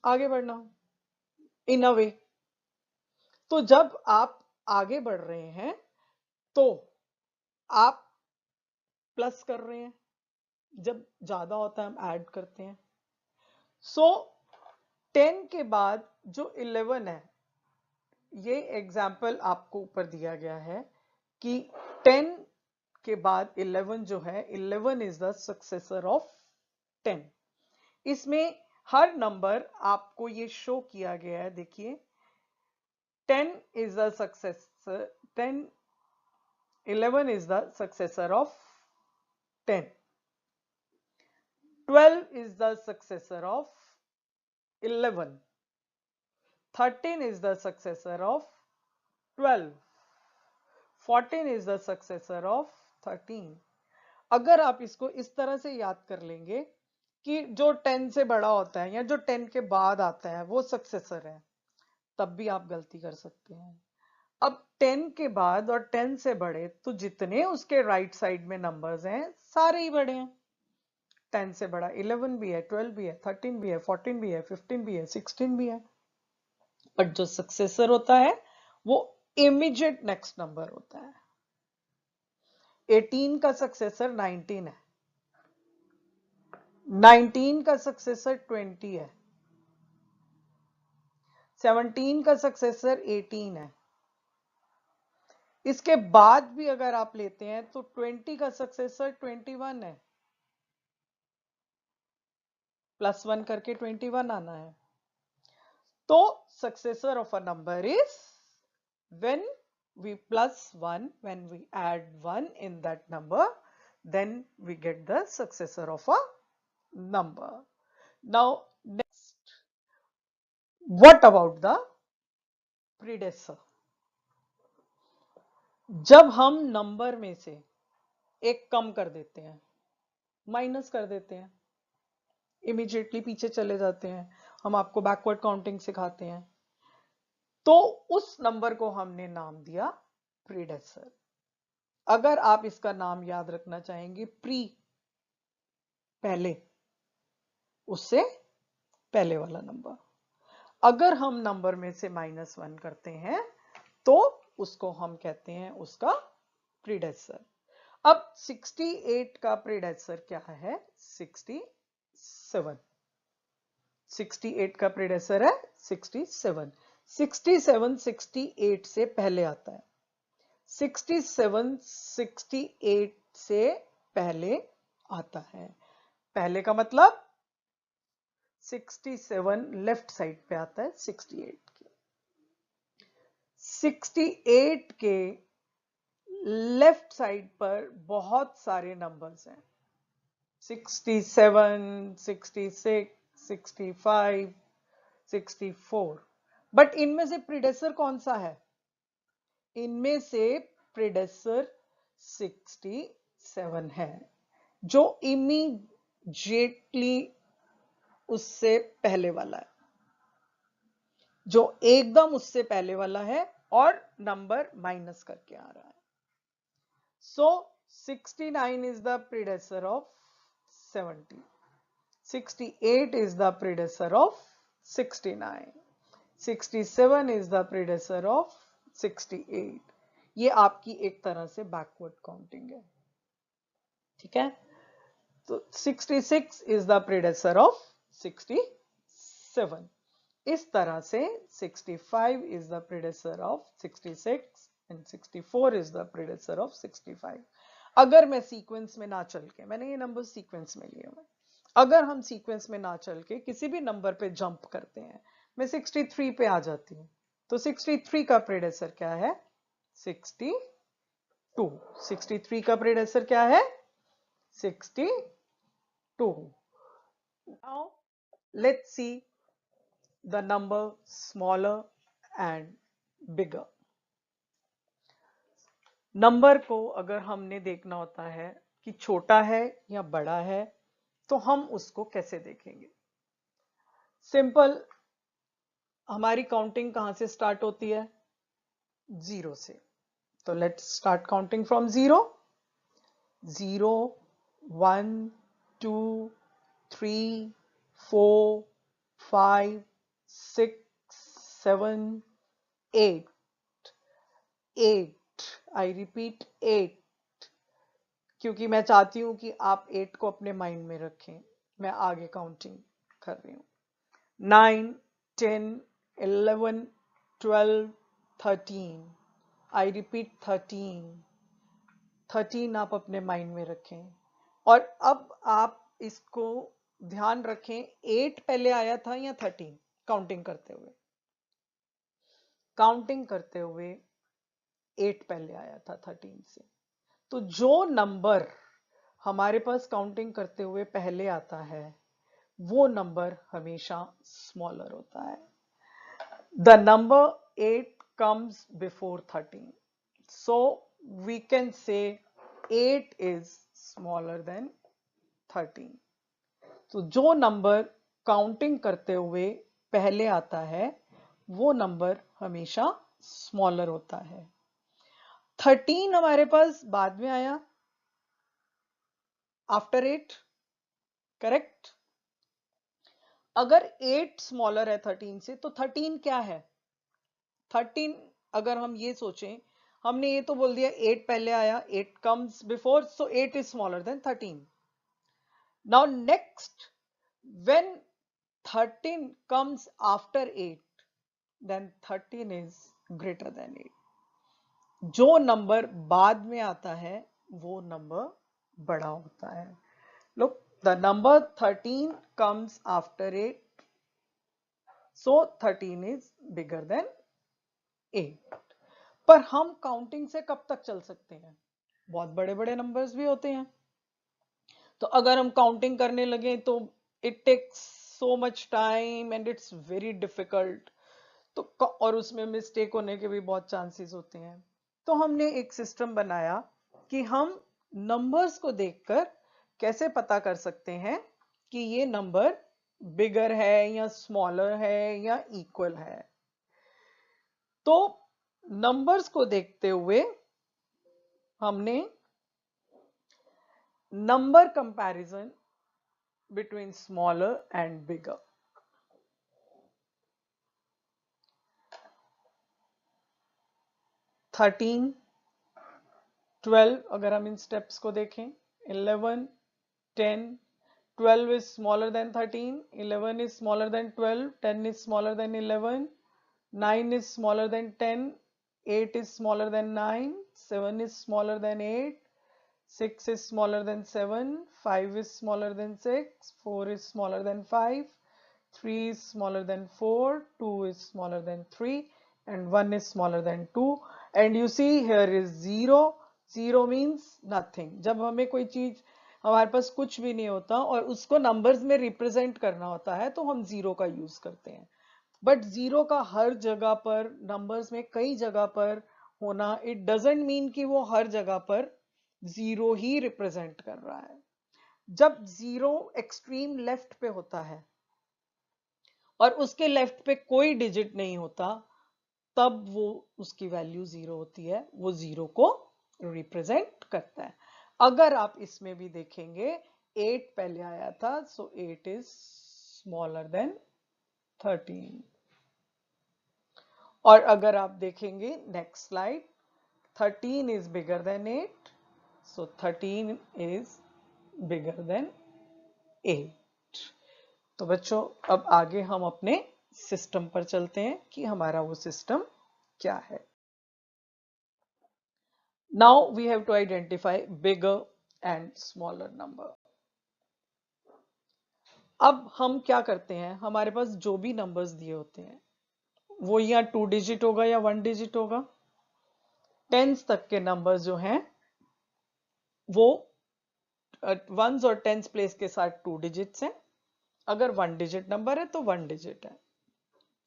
आगे बढ़ना इन अ वे। तो जब आप आगे बढ़ रहे हैं तो आप प्लस कर रहे हैं, जब ज्यादा होता है हम ऐड करते हैं। सो 10 के बाद जो 11 है, ये एग्जाम्पल आपको ऊपर दिया गया है कि 10 के बाद 11 जो है, 11 इज द सक्सेसर ऑफ 10। इसमें हर नंबर आपको ये शो किया गया है। देखिए, 10 is the successor, 10 11 is the successor of 10. 12 is the successor of 11. 13 is the successor of 12. 14 is the successor of 13. अगर आप इसको इस तरह से याद कर लेंगे कि जो 10 से बड़ा होता है या जो 10 के बाद आता है वो सक्सेसर है, तब भी आप गलती कर सकते हैं। अब 10 के बाद और 10 से बड़े तो जितने उसके राइट साइड में नंबर्स हैं सारे ही बड़े हैं। 10 से बड़ा 11 भी है, 12 भी है, 13 भी है, 14 भी है, 15 भी है, 16 भी है। बट जो सक्सेसर होता है वो इमीडिएट नेक्स्ट नंबर होता है। 18 का सक्सेसर 19 है, 19 का सक्सेसर 20 है, 17 का सक्सेसर 18 है। इसके बाद भी अगर आप लेते हैं तो 20 का सक्सेसर 21 है, +1 करके 21 आना है। तो successor of a number is when we +1, when we add 1 in that number, then we get the successor of a number. Now next, what about the predecessor? जब हम नंबर में से एक कम कर देते हैं, माइनस कर देते हैं, इमीडिएटली पीछे चले जाते हैं, हम आपको बैकवर्ड काउंटिंग सिखाते हैं, तो उस नंबर को हमने नाम दिया प्रीडेसेसर। अगर आप इसका नाम याद रखना चाहेंगे, प्री पहले, उससे पहले वाला नंबर। अगर हम नंबर में से -1 करते हैं तो उसको हम कहते हैं उसका प्रीडेसेसर। अब 68 का प्रीडेसेसर क्या है? 67। 68 का प्रीडेसेसर है 67। 67 68 से पहले आता है। 67 68 से पहले आता है। पहले का मतलब 67 लेफ्ट साइड पे आता है 68 के। 68 के लेफ्ट साइड पर बहुत सारे नंबर्स हैं, 67, 66, 65, 64। बट इनमें से प्रीडेसेसर कौन सा है? इनमें से प्रीडेसेसर 67 है, जो इमीडिएटली उससे पहले वाला है, जो एकदम उससे पहले वाला है और नंबर माइनस करके आ रहा है। सो 69 is the predecessor of 70. 68 is the predecessor of 69. 67 is the predecessor of 68. ये आपकी एक तरह से बैकवर्ड काउंटिंग है, ठीक है? तो 66 is the predecessor of 67. इस तरह से 65 is the predecessor of 66 and 64 is the predecessor of 65. अगर मैं सीक्वेंस में ना चल के, मैंने ये नंबर सीक्वेंस में लिए हुए, अगर हम सीक्वेंस में ना चल के किसी भी नंबर पे जंप करते हैं, मैं 63 पे आ जाती हूँ, तो 63 का प्रेडेसर क्या है? 62। 63 का प्रेडेसर क्या है? 62। Now let's see the number smaller and bigger. Number को अगर हमने देखना होता है कि छोटा है या बड़ा है, तो हम उसको कैसे देखेंगे? सिंपल, हमारी काउंटिंग कहां से स्टार्ट होती है? जीरो से। तो let's start counting from zero. 0, 1, 2, 3, 4, 5, 6, 7, 8। 8, I repeat 8, क्योंकि मैं चाहती हूं कि आप 8 को अपने माइंड में रखें। मैं आगे काउंटिंग कर रही हूं। 9, 10, 11, 12, 13। I repeat 13। 13 आप अपने माइंड में रखें। और अब आप इसको ध्यान रखें, 8 पहले आया था या 13? काउंटिंग करते हुए, काउंटिंग करते हुए 8 पहले आया था 13 से। तो जो नंबर हमारे पास काउंटिंग करते हुए पहले आता है, वो नंबर हमेशा स्मॉलर होता है। The number 8 comes before 13. So we can say 8 is smaller than 13. तो जो नंबर काउंटिंग करते हुए पहले आता है, वो नंबर हमेशा स्मॉलर होता है। 13 हमारे पास बाद में आया, आफ्टर 8, करेक्ट? अगर 8 स्मॉलर है 13 से, तो 13 क्या है? 13, अगर हम ये सोचें, हमने ये तो बोल दिया 8 पहले आया, 8 comes before, so 8 is smaller than 13. Now next, when 13 comes after 8, then 13 is greater than 8. जो नंबर बाद में आता है, वो नंबर बड़ा होता है। Look, the number 13 comes after 8, so 13 is bigger than 8. पर हम काउंटिंग से कब तक चल सकते हैं? बहुत बड़े बड़े नंबर्स भी होते हैं, तो अगर हम काउंटिंग करने लगे तो it takes so much time and it's very difficult, तो और उसमें मिस्टेक होने के भी बहुत चांसेस होते हैं। तो हमने एक सिस्टम बनाया कि हम नंबर्स को देखकर कैसे पता कर सकते हैं कि ये नंबर बिगर है या स्मॉलर है या इक्वल है। तो नंबर्स को देखते हुए हमने number comparison between smaller and bigger. 13, 12, अगर हम इन स्टेप्स को देखें, 11, 10, 12 is smaller than 13, 11 is smaller than 12, 10 is smaller than 11, 9 is smaller than 10, 8 is smaller than 9, 7 is smaller than 8, 6 is smaller than 7, 5 is smaller than 6, 4 is smaller than 5, 3 is smaller than 4, 2 is smaller than 3, and 1 is smaller than 2. And you see here is 0. 0 means nothing. जब हमें कोई चीज, हमारे पास कुछ भी नहीं होता और उसको नंबर्स में रिप्रेजेंट करना होता है, तो हम 0 का यूज करते हैं। बट 0 का हर जगह पर, नंबर्स में कई जगह पर होना, इट डजेंट मीन कि वो हर जगह पर 0 ही रिप्रेजेंट कर रहा है। जब 0 एक्सट्रीम लेफ्ट पे होता है और उसके लेफ्ट पे कोई डिजिट नहीं होता, तब वो, उसकी वैल्यू 0 होती है, वो 0 को रिप्रेजेंट करता है। अगर आप इसमें भी देखेंगे, 8 पहले आया था, सो 8 इज स्मॉलर देन 13। और अगर आप देखेंगे next slide, 13 is bigger than 8, so 13 is bigger than 8। तो बच्चों, अब आगे हम अपने सिस्टम पर चलते हैं कि हमारा वो सिस्टम क्या है। Now we have to identify bigger and smaller number. अब हम क्या करते हैं, हमारे पास जो भी नंबर्स दिए होते हैं वो या 2 डिजिट होगा या 1 डिजिट होगा। टेंस तक के नंबर्स जो हैं वो वंस और टेंस प्लेस के साथ 2 डिजिट्स हैं। अगर 1 डिजिट नंबर है तो 1 डिजिट है।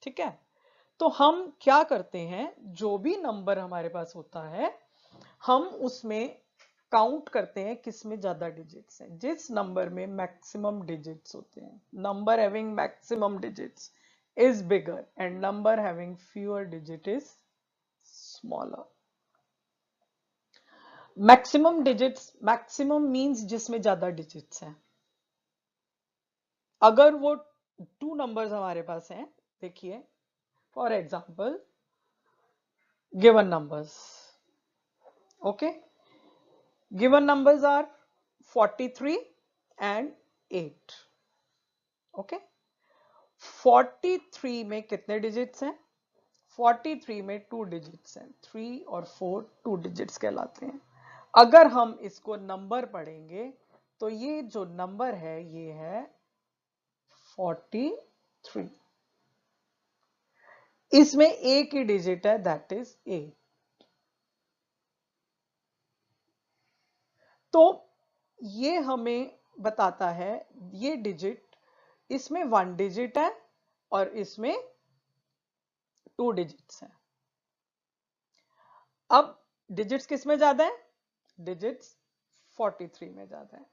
ठीक है, तो हम क्या करते हैं, जो भी नंबर हमारे पास होता है हम उसमें काउंट करते हैं किसमें ज्यादा डिजिट्स हैं। जिस नंबर में मैक्सिमम डिजिट्स होते हैं, number having maximum digits is bigger and number having fewer digit is smaller. Maximum digits, maximum means जिसमें ज्यादा डिजिट्स हैं। अगर वो 2 नंबर्स हमारे पास हैं, देखिए for example given numbers, okay, given numbers are 43 and 8, okay. 43 में कितने डिजिट्स हैं? 43 में 2 डिजिट्स हैं, 3 और 4 2 डिजिट्स कहलाते हैं। अगर हम इसको नंबर पढ़ेंगे तो ये जो नंबर है ये है 43। इसमें एक ही डिजिट है, दैट इज 8। तो ये हमें बताता है, ये डिजिट, इसमें 1 डिजिट है और इसमें 2 डिजिट्स हैं। अब डिजिट्स किस में ज्यादा है? डिजिट्स 43 में ज्यादा है।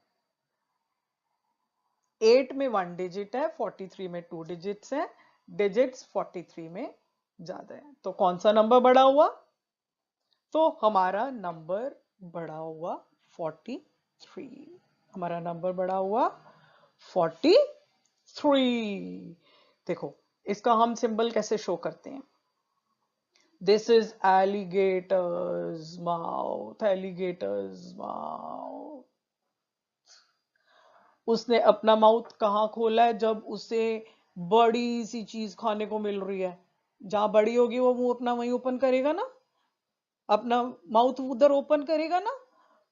8 में 1 डिजिट है, 43 में 2 डिजिट्स है, डिजिट्स 43 में ज्यादा है। तो कौन सा नंबर बड़ा हुआ? तो हमारा नंबर बड़ा हुआ 43। हमारा नंबर बड़ा हुआ 43। देखो इसका हम सिंबल कैसे शो करते हैं। This is alligators mouth, alligators mouth. उसने अपना माउथ कहाँ खोला है? जब उसे बड़ी सी चीज खाने को मिल रही है, जहां बड़ी होगी वो मुंह अपना वहीं ओपन करेगा ना, अपना माउथ उधर ओपन करेगा ना।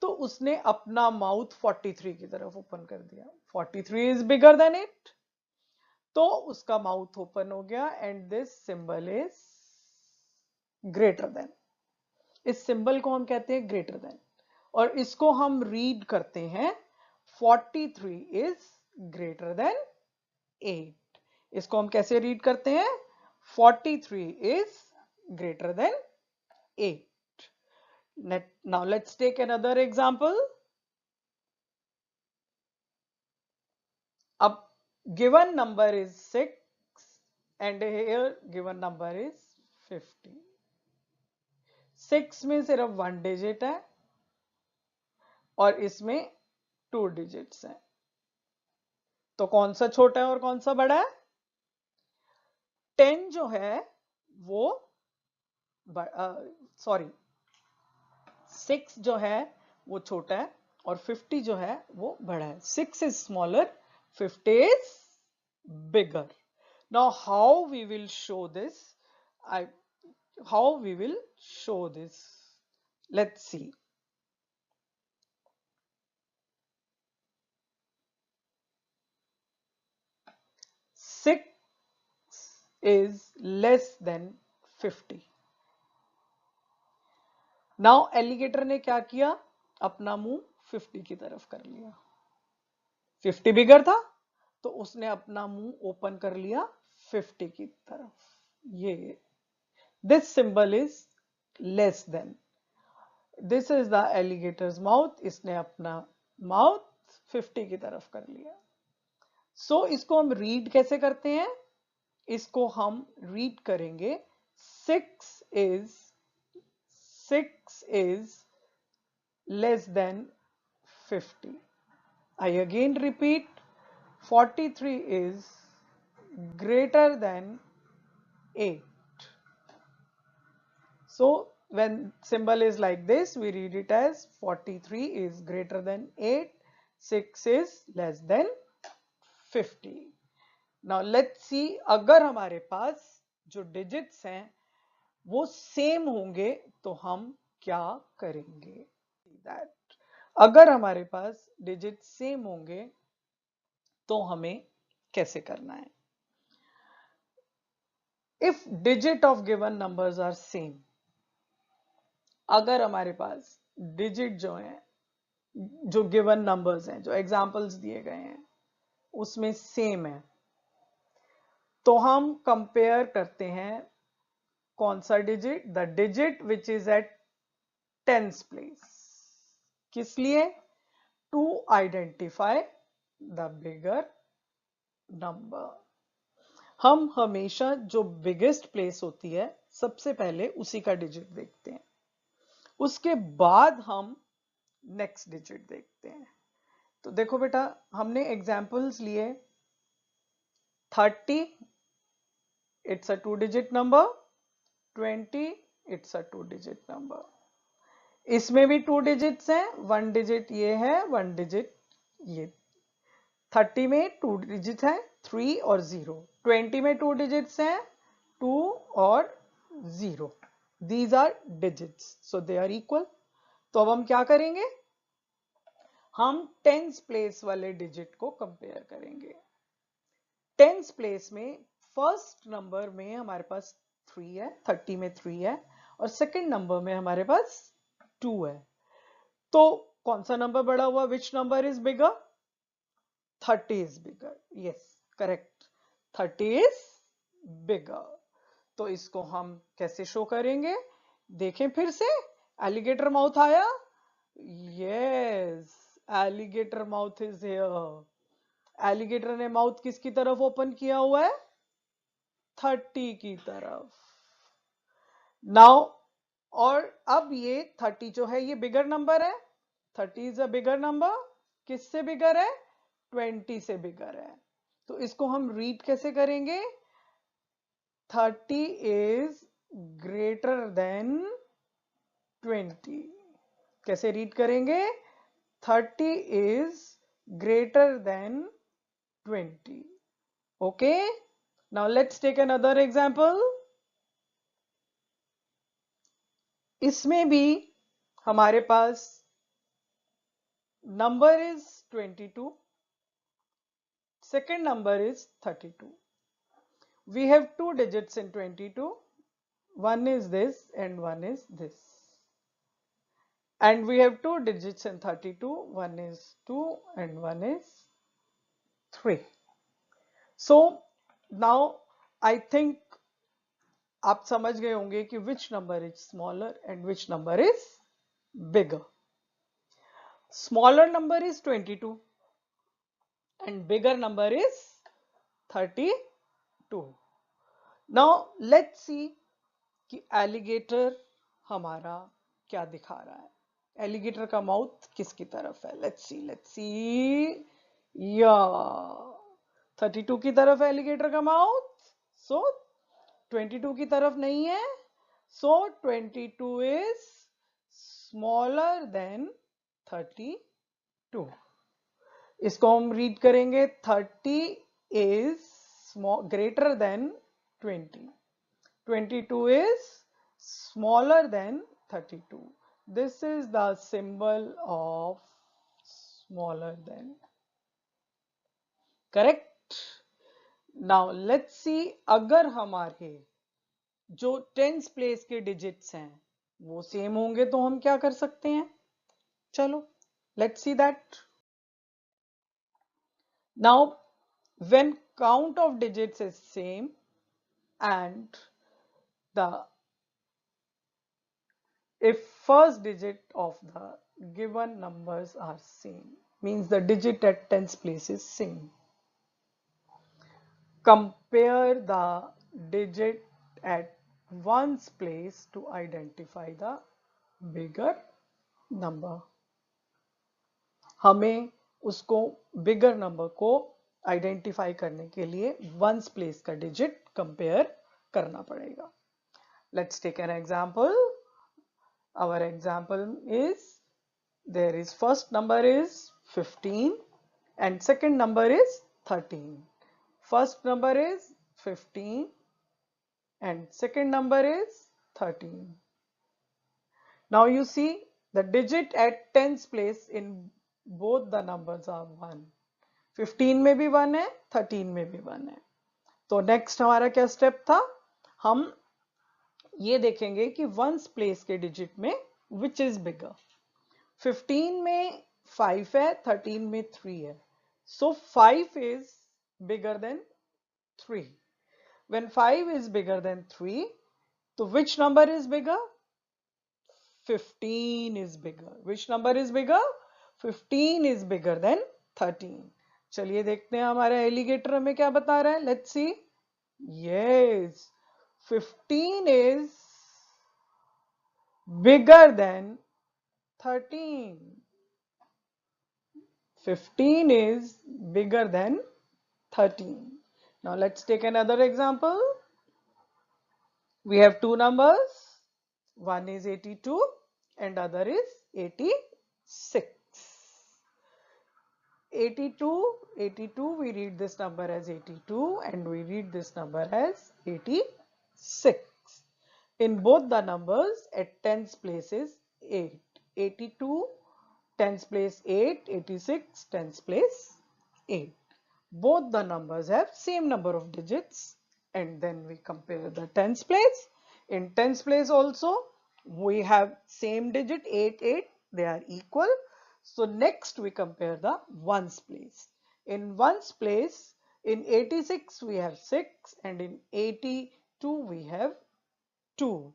तो उसने अपना माउथ 43 की तरफ ओपन कर दिया। 43 इज बिगर देन इट, तो उसका माउथ ओपन हो गया and this symbol is greater then. इस सिंबल को हम कहते हैं ग्रेटर देन, और इसको हम रीड करते हैं 43 इज ग्रेटर देन 8। इसको हम कैसे रीड करते हैं? 43 is greater then 8। Now let's take another example. अब given number is 6 and here given number is 50. 6 में सिर्फ 1 डिजिट है और इसमें 2 डिजिट्स हैं। तो कौन सा छोटा है और कौन सा बड़ा है? 10 जो है वो सॉरी 6 जो है वो छोटा है और 50 जो है वो बड़ा है। 6 is smaller, 50 is bigger. Now how we will show this? How we will show this? Let's see. 6 is less than 50. Now alligator ने क्या किया? अपना मुंह 50 की तरफ कर लिया। 50 बिगर था तो उसने अपना मुंह ओपन कर लिया 50 की तरफ। ये this symbol is less than. This is the alligators mouth. इसने अपना माउथ 50 की तरफ कर लिया। सो इसको हम रीड कैसे करते हैं? इसको हम रीड करेंगे 6 is less than 50. I again repeat, 43 is greater than 8. So when symbol is like this, we read it as 43 is greater than 8, 6 is less than 50. Now let's see, अगर हमारे पास जो डिजिट्स हैं वो सेम होंगे तो हम क्या करेंगे? दैट अगर हमारे पास डिजिट सेम होंगे तो हमें कैसे करना है? If digit of given numbers are same, अगर हमारे पास डिजिट जो है, जो गिवन नंबर्स हैं, जो एग्जांपल्स दिए गए हैं उसमें सेम है, तो हम कंपेयर करते हैं कौन सा digit? The digit which is at tens place. किस लिए? To identify the bigger number. हम हमेशा जो बिगेस्ट प्लेस होती है सबसे पहले उसी का डिजिट देखते हैं, उसके बाद हम नेक्स्ट डिजिट देखते हैं। तो देखो बेटा, हमने एग्जाम्पल्स लिए 30, it's a 2 digit number, 20, it's a 2 digit number. इसमें भी 2 डिजिट्स हैं, 1 डिजिट ये है, 1 डिजिट ये। 30 में 2 डिजिट है, 3 और 0। 20 में 2 डिजिट्स हैं, 2 और 0। These are digits, so they are equal. तो अब हम क्या करेंगे? हम टेंस प्लेस वाले डिजिट को कंपेयर करेंगे। टेंस प्लेस में फर्स्ट नंबर में हमारे पास 3 है, 30 में 3 है, और सेकंड नंबर में हमारे पास 2 है। तो कौन सा नंबर बड़ा हुआ? Which number is bigger? 30 is bigger. Yes, correct, 30 is bigger. तो इसको हम कैसे शो करेंगे? देखें फिर से, एलिगेटर माउथ आया। Yes, alligator mouth is here. Alligator ने माउथ किसकी तरफ ओपन किया हुआ है? 30 की तरफ। नाउ, और अब ये 30 जो है ये बिगर नंबर है। 30 इज अ बिगर नंबर। किससे बिगर है? 20 से बिगर है। तो इसको हम रीड कैसे करेंगे? 30 इज ग्रेटर देन 20। कैसे रीड करेंगे? 30 is greater than 20। Okay, now let's take another example. इसमें भी हमारे पास number is 22, second number is 32. We have 2 digits in 22. One is this and one is this. And we have 2 digits in 32. One is 2 and one is 3. So now I think आप समझ गए होंगे कि which number is smaller and which number is bigger. Smaller number is 22 and bigger number is 32. Now let's see कि alligator हमारा क्या दिखा रहा है। एलिगेटर का माउथ किसकी तरफ है? लेट्स सी, या 32 की तरफ है एलिगेटर का माउथ। सो 22 की तरफ नहीं है। सो 22 इज स्मॉलर देन 32। इसको हम रीड करेंगे, 30 is greater than 20। 22 is smaller than 32. This is the symbol of smaller than. Correct? Now let's see, अगर हमारे जो टेंस प्लेस के डिजिट्स हैं वो सेम होंगे तो हम क्या कर सकते हैं? चलो let's see that. Now when count of digits is same and the if first digit of the given numbers are same, means the digit at tens place is same. Compare the digit at ones place to identify the bigger number. हमें उसको bigger number को identify करने के लिए ones place का digit compare करना पड़ेगा। Let's take an example. Our example is, there is first number is 15 and second number is 13. First number is 15 and second number is 13. Now you see the digit at tens place in both the numbers are 1. 15 में भी 1 है, 13 में भी 1 है. तो next हमारा क्या step था, हम ये देखेंगे कि वंस प्लेस के डिजिट में विच इज बिगर. 15 में 5 है, 13 में 3 है. So 5 is bigger than 3. When 5 is bigger than 3, so which number is bigger? 15 is bigger. Which number is bigger? 15 is bigger than 13. चलिए देखते हैं हमारा एलिगेटर हमें क्या बता रहा है. Let's see. Yes, 15 is bigger than 13. 15 is bigger than 13. Now let's take another example. We have two numbers. One is 82 and other is 86. 82, we read this number as 82 and we read this number as 86. In both the numbers at tens place is 8. 82 tens place 8, 86 tens place 8. Both the numbers have same number of digits, and then we compare the tens place. In tens place also we have same digit 8, 8, they are equal. So next we compare the ones place. In ones place, in 86 we have 6 and in 82 we have 2.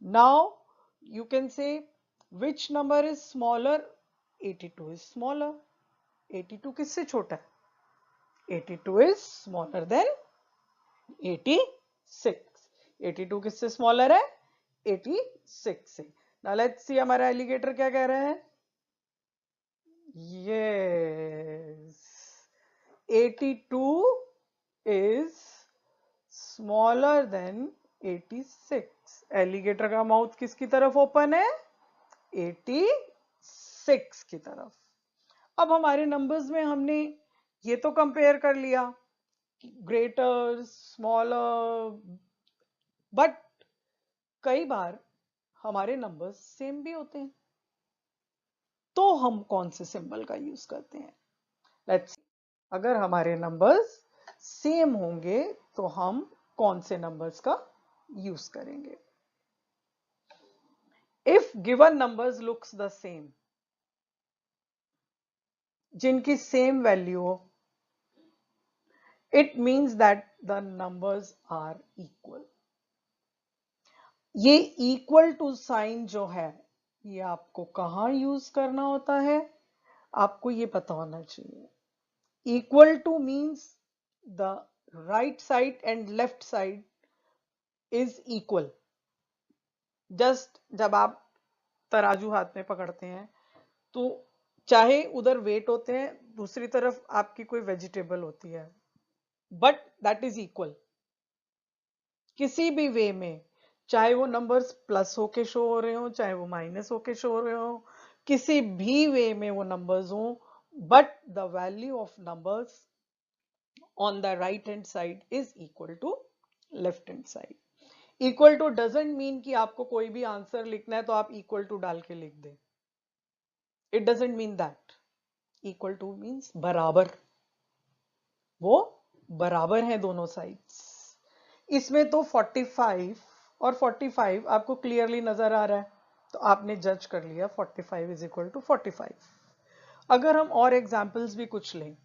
Now you can say which number is smaller. 82 is smaller. 82 किससे छोटा है? 82 is smaller than 86. 82 किससे smaller है? 86 से. Now let's see हमारा alligator क्या कह रहा है. Yes, 82 is smaller than 86. Alligator का माउथ किसकी तरफ ओपन है? 86 की तरफ. अब हमारे नंबर्स में हमने ये तो कंपेयर कर लिया, ग्रेटर, स्मॉलर, बट कई बार हमारे नंबर्स सेम भी होते हैं, तो हम कौन से सिंबल का यूज करते हैं. लेट्स, अगर हमारे नंबर्स सेम होंगे तो हम कौन से नंबर्स का यूज करेंगे. If given numbers looks the same, जिनकी सेम वैल्यू हो, it means that the numbers are equal. ये इक्वल टू साइन जो है, ये आपको कहां यूज करना होता है, आपको ये पता होना चाहिए. Equal two means the right side and left side is equal. Just जब आप तराजू हाथ में पकड़ते हैं तो चाहे उधर वेट होते हैं, दूसरी तरफ आपकी कोई वेजिटेबल होती है, बट दैट इज इक्वल. किसी भी वे में, चाहे वो नंबर्स प्लस होके शो हो रहे हो, चाहे वो माइनस होके शो हो रहे हो, किसी भी वे में वो नंबर्स हो, but the value of numbers on the right hand side is equal to left hand side. Equal to doesn't mean कि आपको कोई भी आंसर लिखना है तो आप इक्वल टू डाल के लिख दें. It doesn't mean that. Equal two means बराबर. वो बराबर हैं दोनों साइड्स. इसमें तो 45 और 45 आपको क्लियरली नजर आ रहा है, तो आपने जज कर लिया 45 इज इक्वल टू 45. अगर हम और एग्जाम्पल्स भी कुछ लें,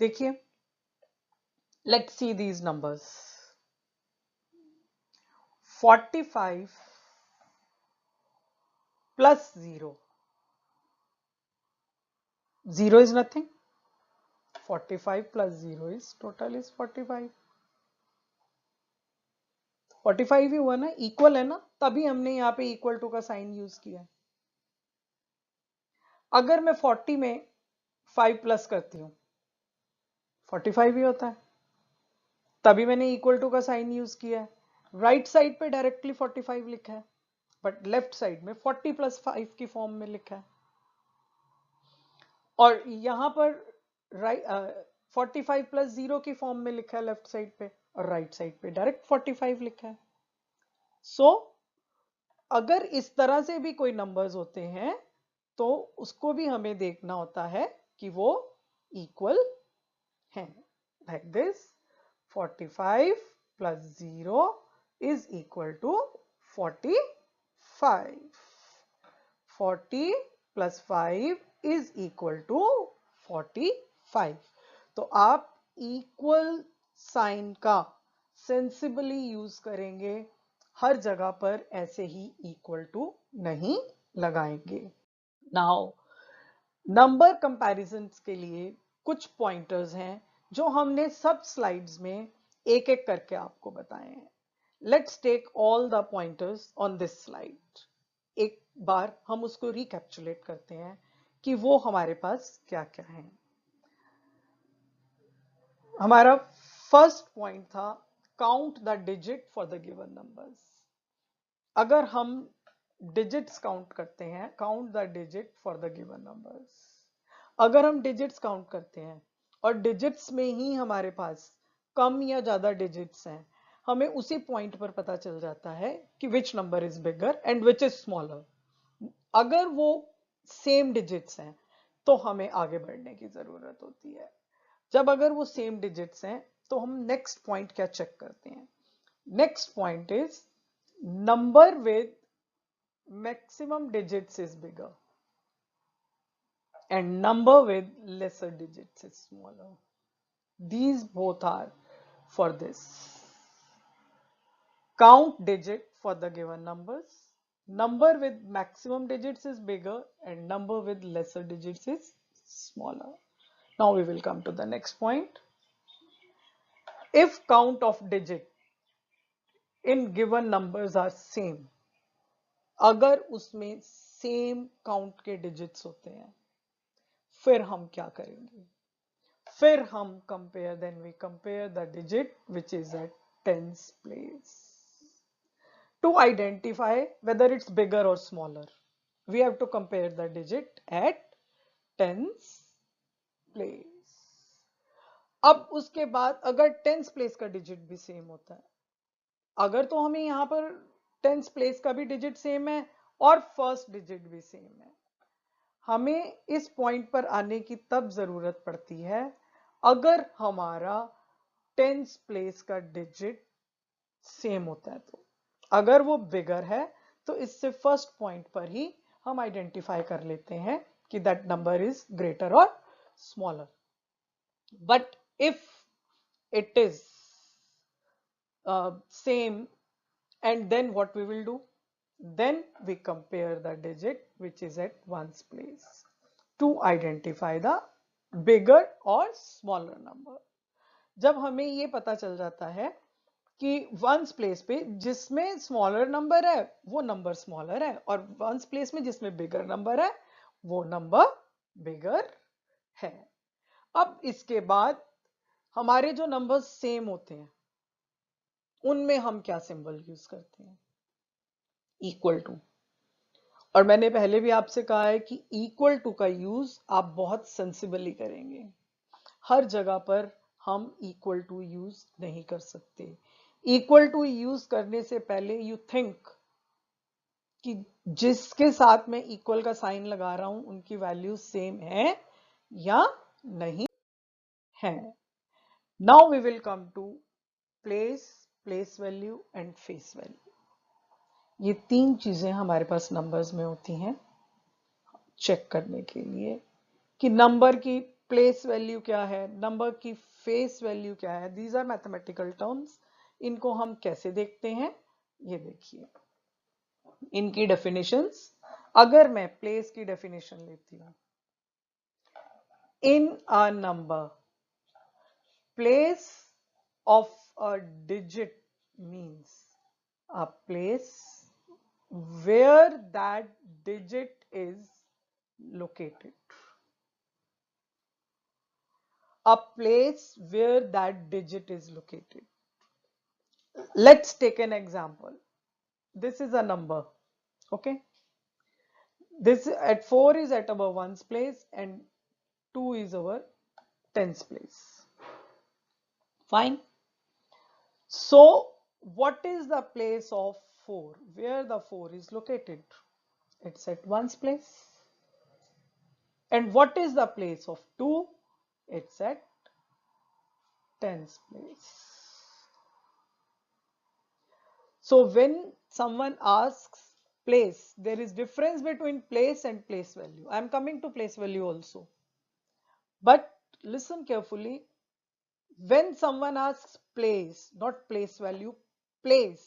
देखिए, let's see these numbers. 45 plus 0. 0 is nothing. 45 plus 0 is total is 45. 45 ही हुआ ना, इक्वल है ना, तभी हमने यहाँ पे इक्वल टू का साइन यूज किया. अगर मैं 40 में 5 प्लस करती हूँ, 45 ही होता है, तभी मैंने इक्वल टू का साइन यूज किया है. राइट साइड पे डायरेक्टली 45 लिखा है, बट लेफ्ट साइड में 40 प्लस 5 की फॉर्म में लिखा है. और यहां पर राइट 45 प्लस 0 की फॉर्म में लिखा है लेफ्ट साइड पे, और राइट साइड पे डायरेक्ट 45 लिखा है. सो अगर इस तरह से भी कोई नंबर्स होते हैं तो उसको भी हमें देखना होता है कि वो इक्वल हैं। Like this 45 plus 0 is equal to 45. 40 plus 5 is equal to 45. तो आप इक्वल साइन का सेंसिबली यूज करेंगे, हर जगह पर ऐसे ही इक्वल टू नहीं लगाएंगे। नाउ नंबर कंपैरिजंस के लिए कुछ पॉइंटर्स हैं जो हमने सब स्लाइड्स में एक एक करके आपको बताए हैं। Let's take all the pointers on this slide. एक बार हम उसको रिकैप्चुलेट करते हैं कि वो हमारे पास क्या क्या है। हमारा फर्स्ट पॉइंट था count the digit for the given numbers. अगर हम डिजिट्स काउंट करते हैं, count the digit for the given numbers. अगर हम डिजिट्स काउंट करते हैं और डिजिट्स में ही हमारे पास कम या ज्यादा डिजिट्स हैं, हमें उसी पॉइंट पर पता चल जाता है कि which number is bigger and which is smaller. अगर वो सेम डिजिट्स हैं तो हमें आगे बढ़ने की जरूरत होती है। जब अगर वो सेम डिजिट्स हैं तो हम नेक्स्ट पॉइंट क्या चेक करते हैं। Next point is number with maximum digits is bigger and number with lesser digits is smaller. These both are for this. Count digit for the given numbers. Number with maximum digits is bigger and number with lesser digits is smaller. Now we will come to the next point. If count of digit in given numbers are same, अगर उसमें same count के digits होते हैं, फिर हम क्या करेंगे? फिर हम then we compare the digit which is at tens place. To identify whether it's bigger or smaller, we have to compare the digit at tens place. अब उसके बाद अगर टेंस प्लेस का डिजिट भी सेम होता है, अगर तो हमें यहां पर टेंस प्लेस का भी डिजिट सेम है और फर्स्ट डिजिट भी सेम है, हमें इस पॉइंट पर आने की तब जरूरत पड़ती है अगर हमारा टेंस प्लेस का डिजिट सेम होता है। तो अगर वो बिगर है तो इससे फर्स्ट पॉइंट पर ही हम आइडेंटिफाई कर लेते हैं कि दैट नंबर इज ग्रेटर और smaller. But if it is same, and then what we will do? Then we compare the digit which is at ones place to identify the bigger or smaller number. जब हमें ये पता चल जाता है कि ones place पे जिसमें स्मॉलर नंबर है वो नंबर स्मॉलर है और वंस प्लेस में जिसमें बिगर नंबर है वो नंबर बिगर है। अब इसके बाद हमारे जो नंबर सेम होते हैं उनमें हम क्या सिंबल यूज करते हैं? Equal to. और मैंने पहले भी आपसे कहा है कि इक्वल टू का यूज आप बहुत सेंसिबली करेंगे। हर जगह पर हम इक्वल टू यूज नहीं कर सकते। इक्वल टू यूज करने से पहले यू थिंक कि जिसके साथ मैं इक्वल का साइन लगा रहा हूं उनकी वैल्यू सेम है या नहीं है। Now we will come to place, place value and face value. ये तीन चीजें हमारे पास नंबर्स में होती हैं चेक करने के लिए कि नंबर की प्लेस वैल्यू क्या है, नंबर की फेस वैल्यू क्या है। These are mathematical terms. इनको हम कैसे देखते हैं ये देखिए, इनकी डेफिनेशंस। अगर मैं प्लेस की डेफिनेशन लेती हूं, in a number place of a digit means a place where that digit is located. A place where that digit is located. Let's take an example. This is a number, okay? This at 4 is at our ones place and 2 is our tens place. Fine. So what is the place of 4. Where the 4 is located? It's at 1's place. And what is the place of 2? It's at 10's place. So when someone asks place, there is difference between place and place value. I am coming to place value also. But listen carefully. When someone asks place, not place value, place,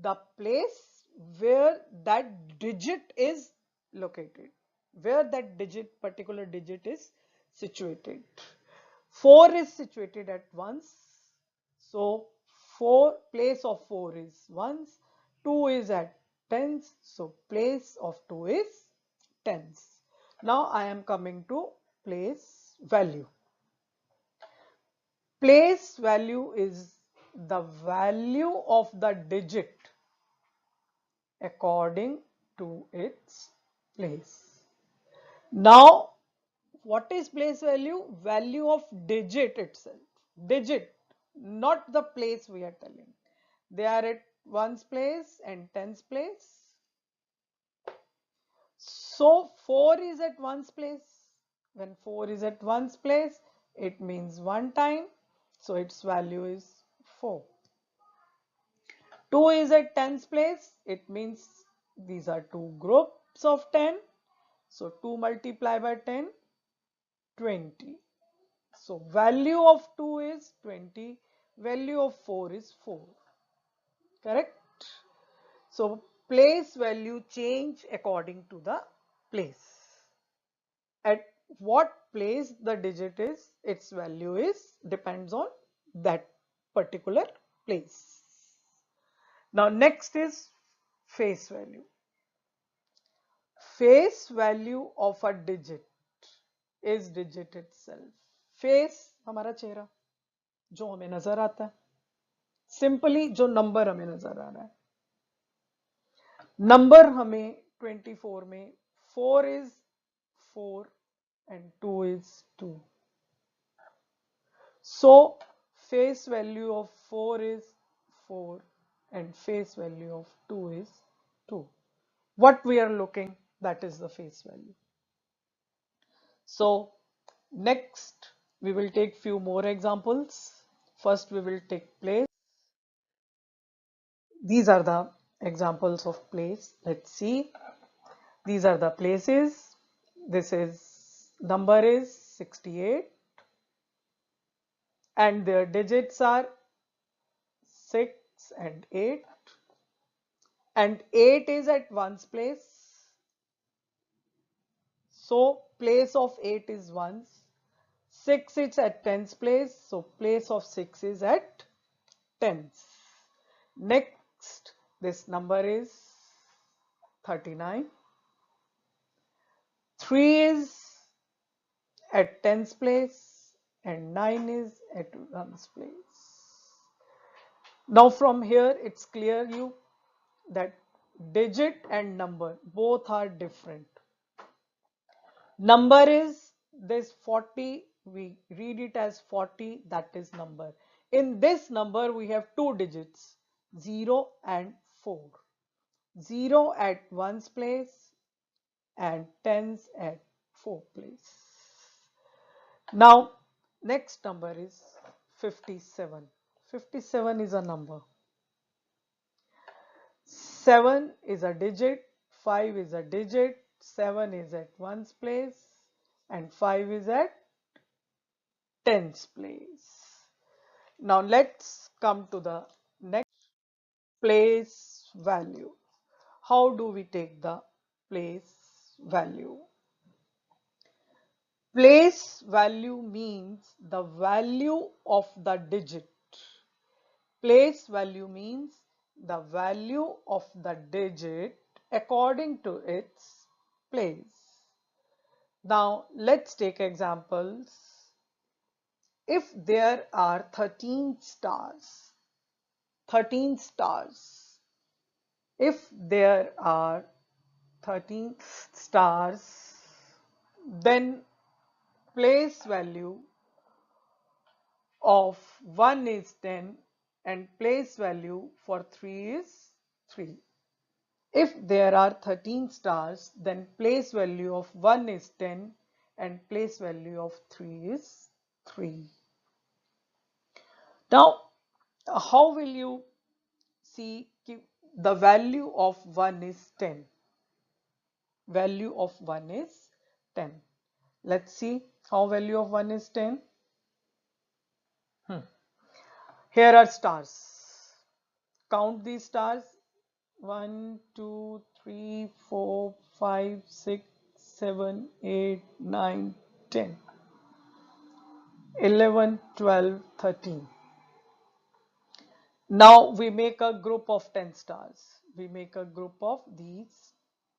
the place where that digit is located, where that particular digit is situated. 4 is situated at ones, so 4 place of 4 is ones. 2 is at tens, so place of 2 is tens. Now I am coming to place value. Place value is the value of the digit according to its place. Now, what is place value? Value of digit itself. Digit, not the place we are telling. They are at ones place and tens place. So 4 is at ones place. When 4 is at ones place, it means one time. So its value is 4. 2 is at tens place. It means these are two groups of 10. So 2 multiplied by 10, 20. So value of 2 is 20. Value of 4 is 4. Correct? So place value change according to the place. At what place the digit is, its value is depends on that particular place. Now next is face value. Face value of a digit is digit itself. Face हमारा चेहरा जो हमें नजर आता है, simply जो number हमें नजर आ रहा है. नंबर हमें 24 में 4 is 4 and 2 is 2. So face value of 4 is 4 and face value of 2 is 2. What we are looking, that is the face value. So next we will take few more examples. First we will take place. These are the examples of place. Let's see. These are the places. This is number is 68 and their digits are 6 and 8 and 8 is at ones place. So place of 8 is ones. 6 is at tens place. So place of 6 is at tens. Next, this number is 39. 3 is at tens place and 9 is at ones place. Now from here it's clear you that digit and number both are different. Number is this 40, we read it as 40, that is number. In this number we have two digits 0 and 4. 0 at ones place and tens at 4 place. Now next number is 57. 57 is a number. 7 is a digit, 5 is a digit, 7 is at ones place and 5 is at tens place. Now let's come to the next, place value. How do we take the place value? Place value means the value of the digit. Place value means the value of the digit according to its place. Now let's take examples. If there are 13 stars, 13 stars, if there are 13 stars, then place value of 1 is 10 and place value for 3 is 3. If there are 13 stars, then place value of 1 is 10 and place value of 3 is 3. Now, how will you see the value of 1 is 10? Value of 1 is 10. Let's see how value of 1 is 10. Here are stars. Count these stars. 1, 2, 3, 4, 5, 6, 7, 8, 9, 10, 11, 12, 13. Now we make a group of 10 stars. We make a group of these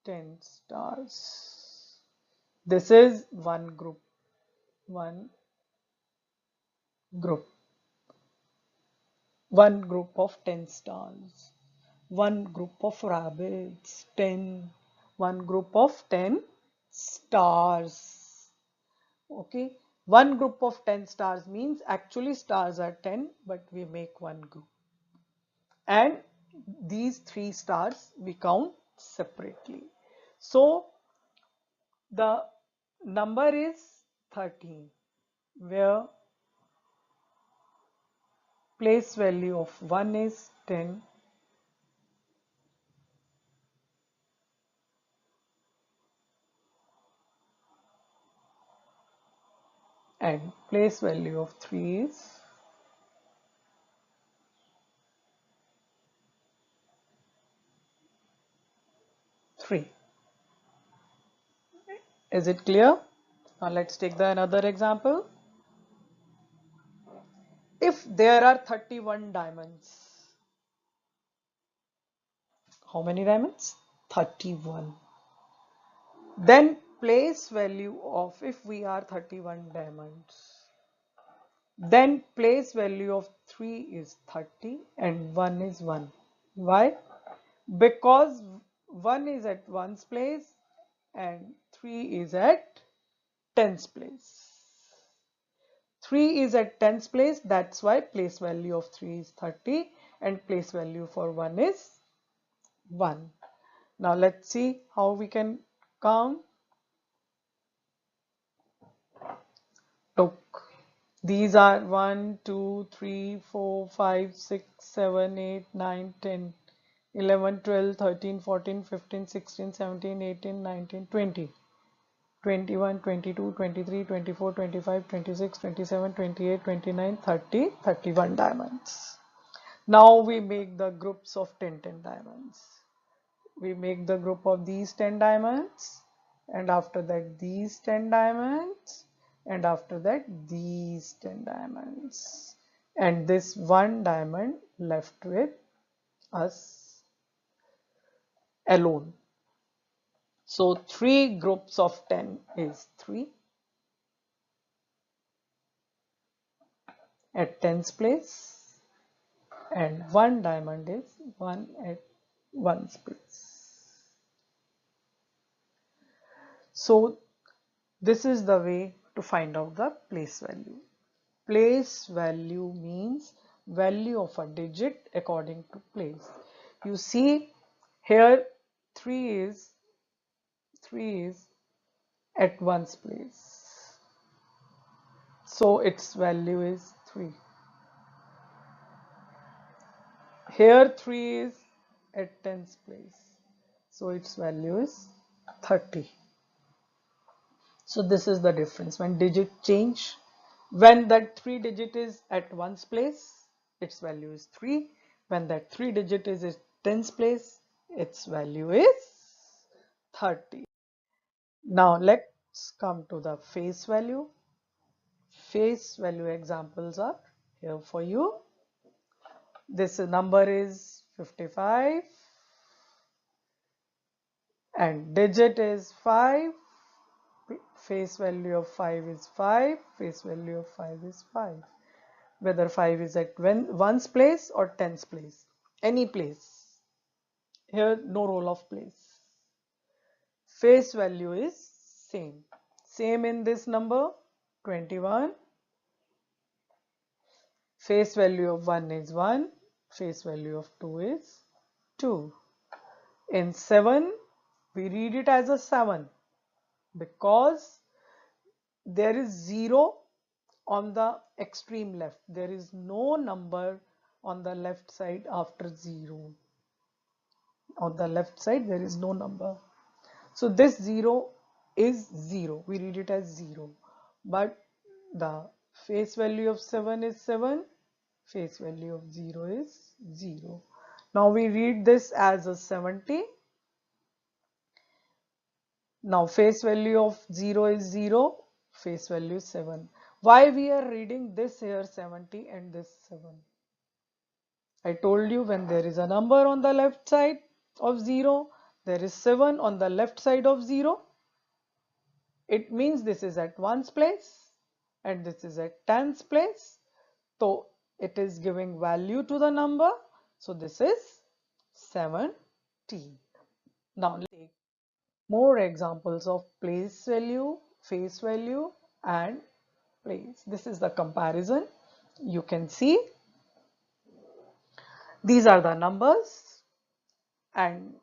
10 stars. This is one group. One group. One group of 10 stars. One group of rabbits. 10. One group of 10 stars. Okay. One group of 10 stars means actually stars are 10, but we make one group. And these 3 stars we count separately. So the number is 13, where place value of 1 is 10 and place value of 3 is 3. Is it clear? Now let's take another example. If there are 31 diamonds, how many diamonds? 31. Then place value of, if we are 31 diamonds, then place value of 3 is 30 and 1 is 1. Why? Because 1 is at 1's place and 3 is at 10's place. 3 is at 10's place, that's why place value of 3 is 30 and place value for 1 is 1. Now let's see how we can count. Look, these are 1, 2, 3, 4, 5, 6, 7, 8, 9, 10, 11, 12, 13, 14, 15, 16, 17, 18, 19, 20. 21, 22, 23, 24, 25, 26, 27, 28, 29, 30, 31 diamonds. Now we make the groups of 10 diamonds. We make the group of these 10 diamonds, and after that these 10 diamonds, and after that these 10 diamonds, and this one diamond left with us alone. So 3 groups of 10 is 3 at 10's place, and one diamond is 1 at 1's place. So this is the way to find out the place value. Place value means value of a digit according to place. You see here 3 is at 1's place. So its value is 3. Here 3 is at 10's place. So its value is 30. So this is the difference when digit change. When that 3 digit is at 1's place, its value is 3. When that 3 digit is at 10's place, its value is 30. Now let's come to the face value. Face value examples are here for you. This number is 55 and digit is 5. Face value of 5 is 5. Face value of 5 is 5. Whether 5 is at 1's place or 10's place, any place. Here no role of place. Face value is same in this number 21. Face value of 1 is 1. Face value of 2 is 2. In 7, we read it as a 7 because there is 0 on the extreme left. There is no number on the left side after 0. On the left side, there is no number. So this 0 is 0. We read it as 0. But the face value of 7 is 7. Face value of 0 is 0. Now we read this as a 70. Now face value of 0 is 0. Face value is 7. Why we are reading this here 70 and this 7? I told you when there is a number on the left side of 0, there is 7 on the left side of 0. It means this is at ones place and this is at tens place. So it is giving value to the number. So this is 70. Now let's take more examples of place value, face value and place. This is the comparison. You can see these are the numbers and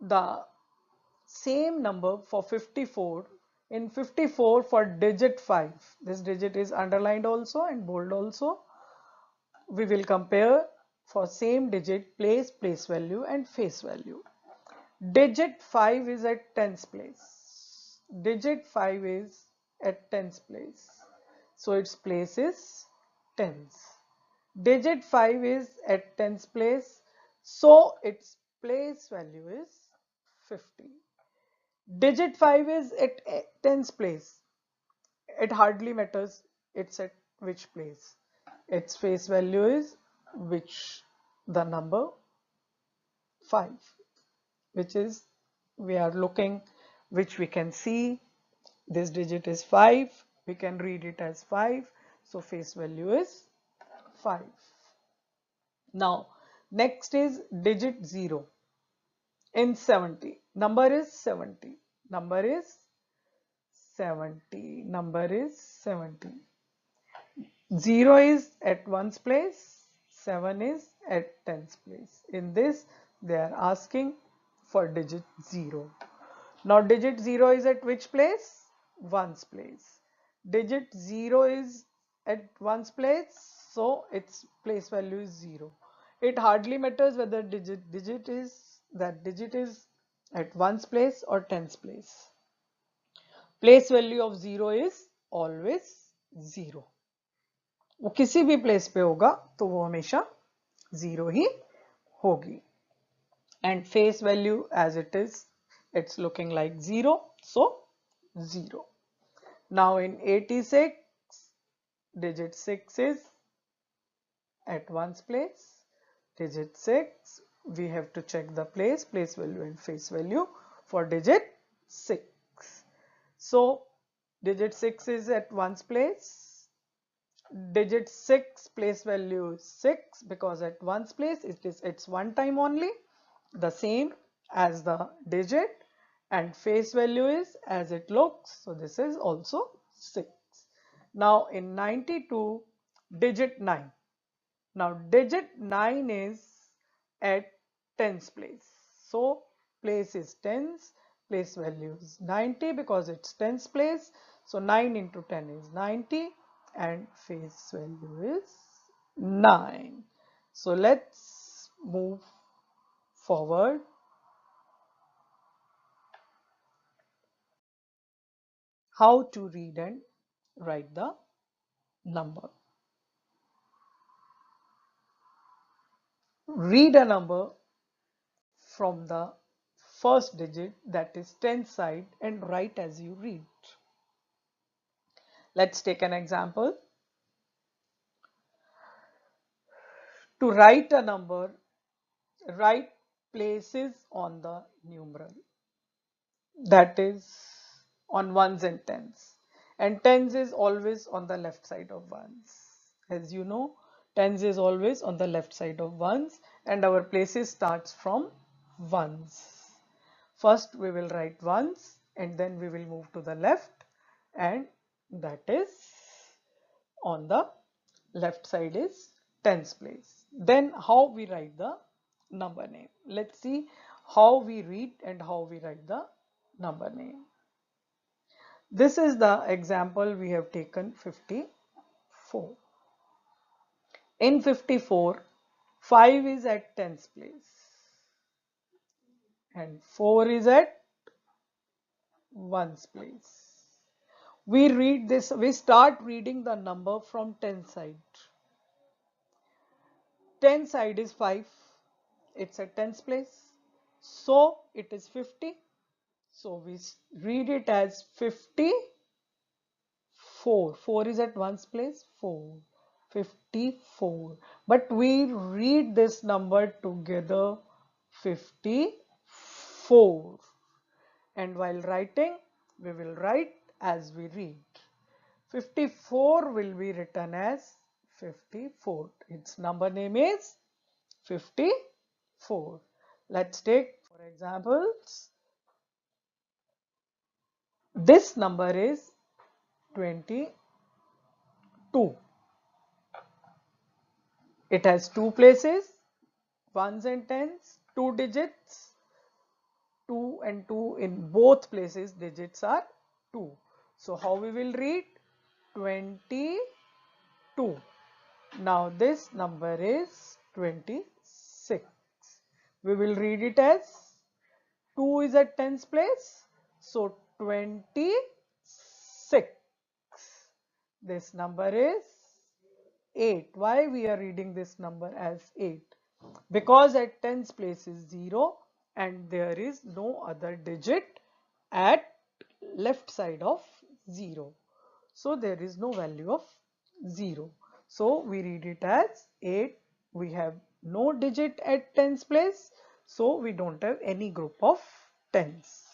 the same number for 54. In 54 for digit 5, this digit is underlined also and bold also. We will compare for same digit place, place value and face value. Digit 5 is at tens place. Digit 5 is at tens place. So its place is tens. Digit 5 is at tens place. So its place value is 50. Digit 5 is at tens place. It hardly matters it's at which place. Its face value is which the number 5, which is we are looking, which we can see this digit is 5. We can read it as 5. So face value is 5. Now next is digit 0 in 70. Number is 70. Number is 70. Number is 70. 0 is at ones place, 7 is at tens place. In this, they are asking for digit 0. Now, digit 0 is at which place? Ones place. Digit 0 is at ones place, so its place value is 0. It hardly matters whether digit is at ones place or tens place. Place value of 0 is always 0. वो किसी भी place पे होगा तो वो हमेशा 0 ही होगी. And face value as it is, it's looking like 0, so 0. Now in 86, digit 6 is at ones place. Digit 6, we have to check the place value and face value for digit 6. So digit 6 is at ones place. Digit 6 place value is 6 because at ones place it's one time only, the same as the digit, and face value is as it looks, so this is also 6. Now in 92, digit 9. Now digit 9 is at tens place, so place is tens, place value is 90 because it's tens place, so 9 into 10 is 90 and face value is 9. So let's move forward. How to read and write the number. Read a number from the first digit, that is 10th side, and write as you read. Let's take an example. To write a number, write places on the numeral, that is on ones and tens, and tens is always on the left side of ones. As you know, tens is always on the left side of ones and our places starts from ones. First we will write ones and then we will move to the left, and that is on the left side is tens place. Then how we write the number name? Let's see how we read and how we write the number name. This is the example we have taken 54. In 54, 5 is at tens place and 4 is at ones place. We read this, we start reading the number from 10 side. 10 side is 5, it's at tens place, so it is 50. So we read it as 54. 4 is at ones place, 4. 54. But we read this number together 54. And while writing, we will write as we read. 54 will be written as 54. Its number name is 54. Let's take for examples. This number is 22. It has two places, ones and tens, two digits, 2 and 2 in both places digits are 2. So how we will read 22. Now this number is 26. We will read it as 2 is at tens place, so 26. This number is 8. Why we are reading this number as 8? Because at tens place is 0 and there is no other digit at left side of 0. So there is no value of 0. So we read it as 8. We have no digit at tens place, so we don't have any group of tens.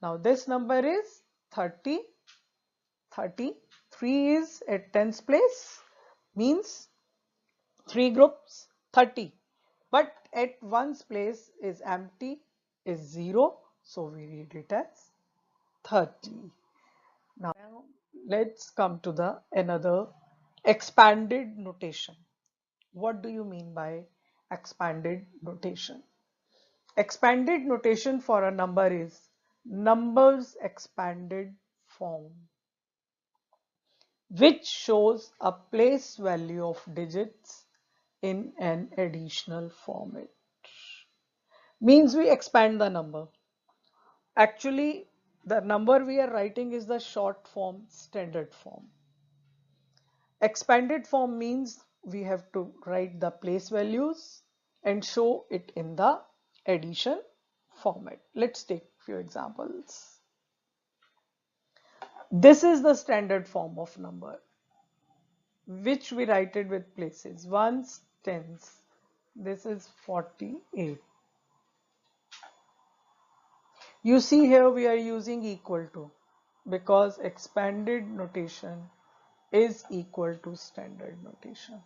Now this number is 30. 30. 3 is at tens place, means 3 groups 30. But at ones place is empty, is 0. So we read it as 30. Now let's come to the another expanded notation. What do you mean by expanded notation? Expanded notation for a number is numbers expanded form, which shows a place value of digits in an additional format. Means we expand the number. Actually, the number we are writing is the short form, standard form. Expanded form means we have to write the place values and show it in the addition format. Let's take few examples. This is the standard form of number, which we write it with places, ones, tens. This is 48. You see here we are using equal to because expanded notation is equal to standard notation.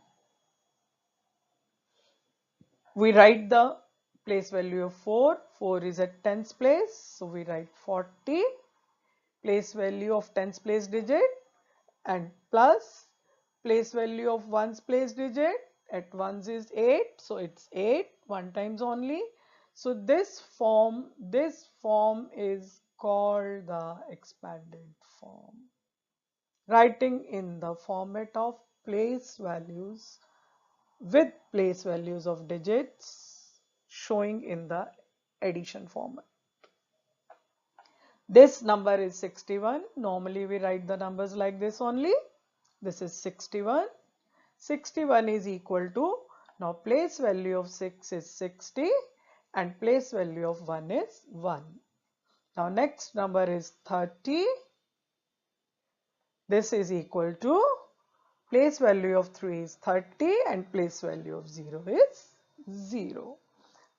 We write the place value of 4. 4 is at tens place, so we write 40. Place value of tens place digit and plus place value of ones place digit. At ones is 8, so it's 8 one times only. So this form is called the expanded form. Writing in the format of place values with place values of digits showing in the addition format. This number is 61. Normally we write the numbers like this only. This is 61. 61 is equal to, now place value of 6 is 60 and place value of 1 is 1. Now next number is 30. This is equal to, place value of 3 is 30 and place value of 0 is 0.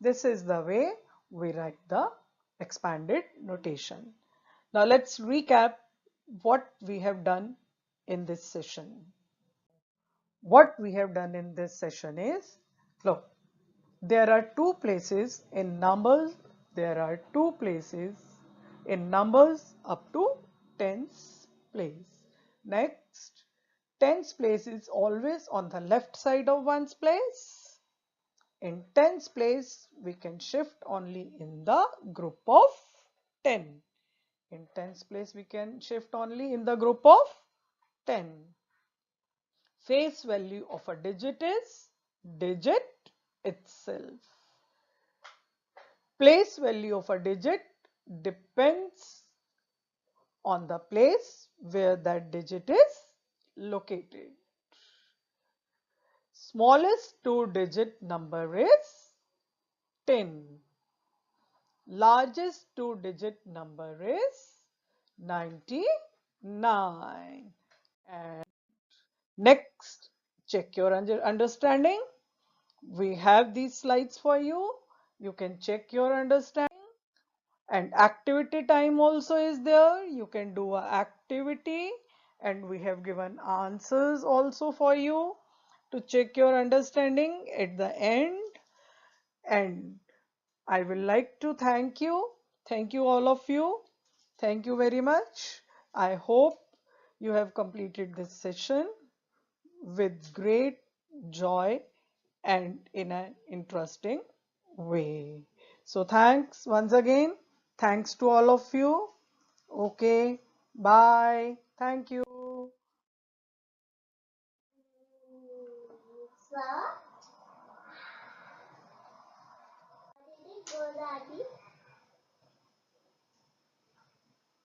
This is the way we write the expanded notation. Now let's recap what we have done in this session. What we have done in this session is, look, there are two places in numbers, up to tens place. Next, tens place is always on the left side of ones place. In tens place, we can shift only in the group of 10. In tens place, we can shift only in the group of 10. Face value of a digit is digit itself. Place value of a digit depends on the place where that digit is located. Smallest two-digit number is 10. Largest two-digit number is 99. And next, check your understanding. We have these slides for you. You can check your understanding. And activity time also is there. You can do an activity, and we have given answers also for you to check your understanding at the end. And I will like to thank you. Thank you all of you. Thank you very much. I hope you have completed this session with great joy and in an interesting way. So thanks once again. Thanks to all of you. Okay. Bye. Thank you. Sir, did it go, Daddy?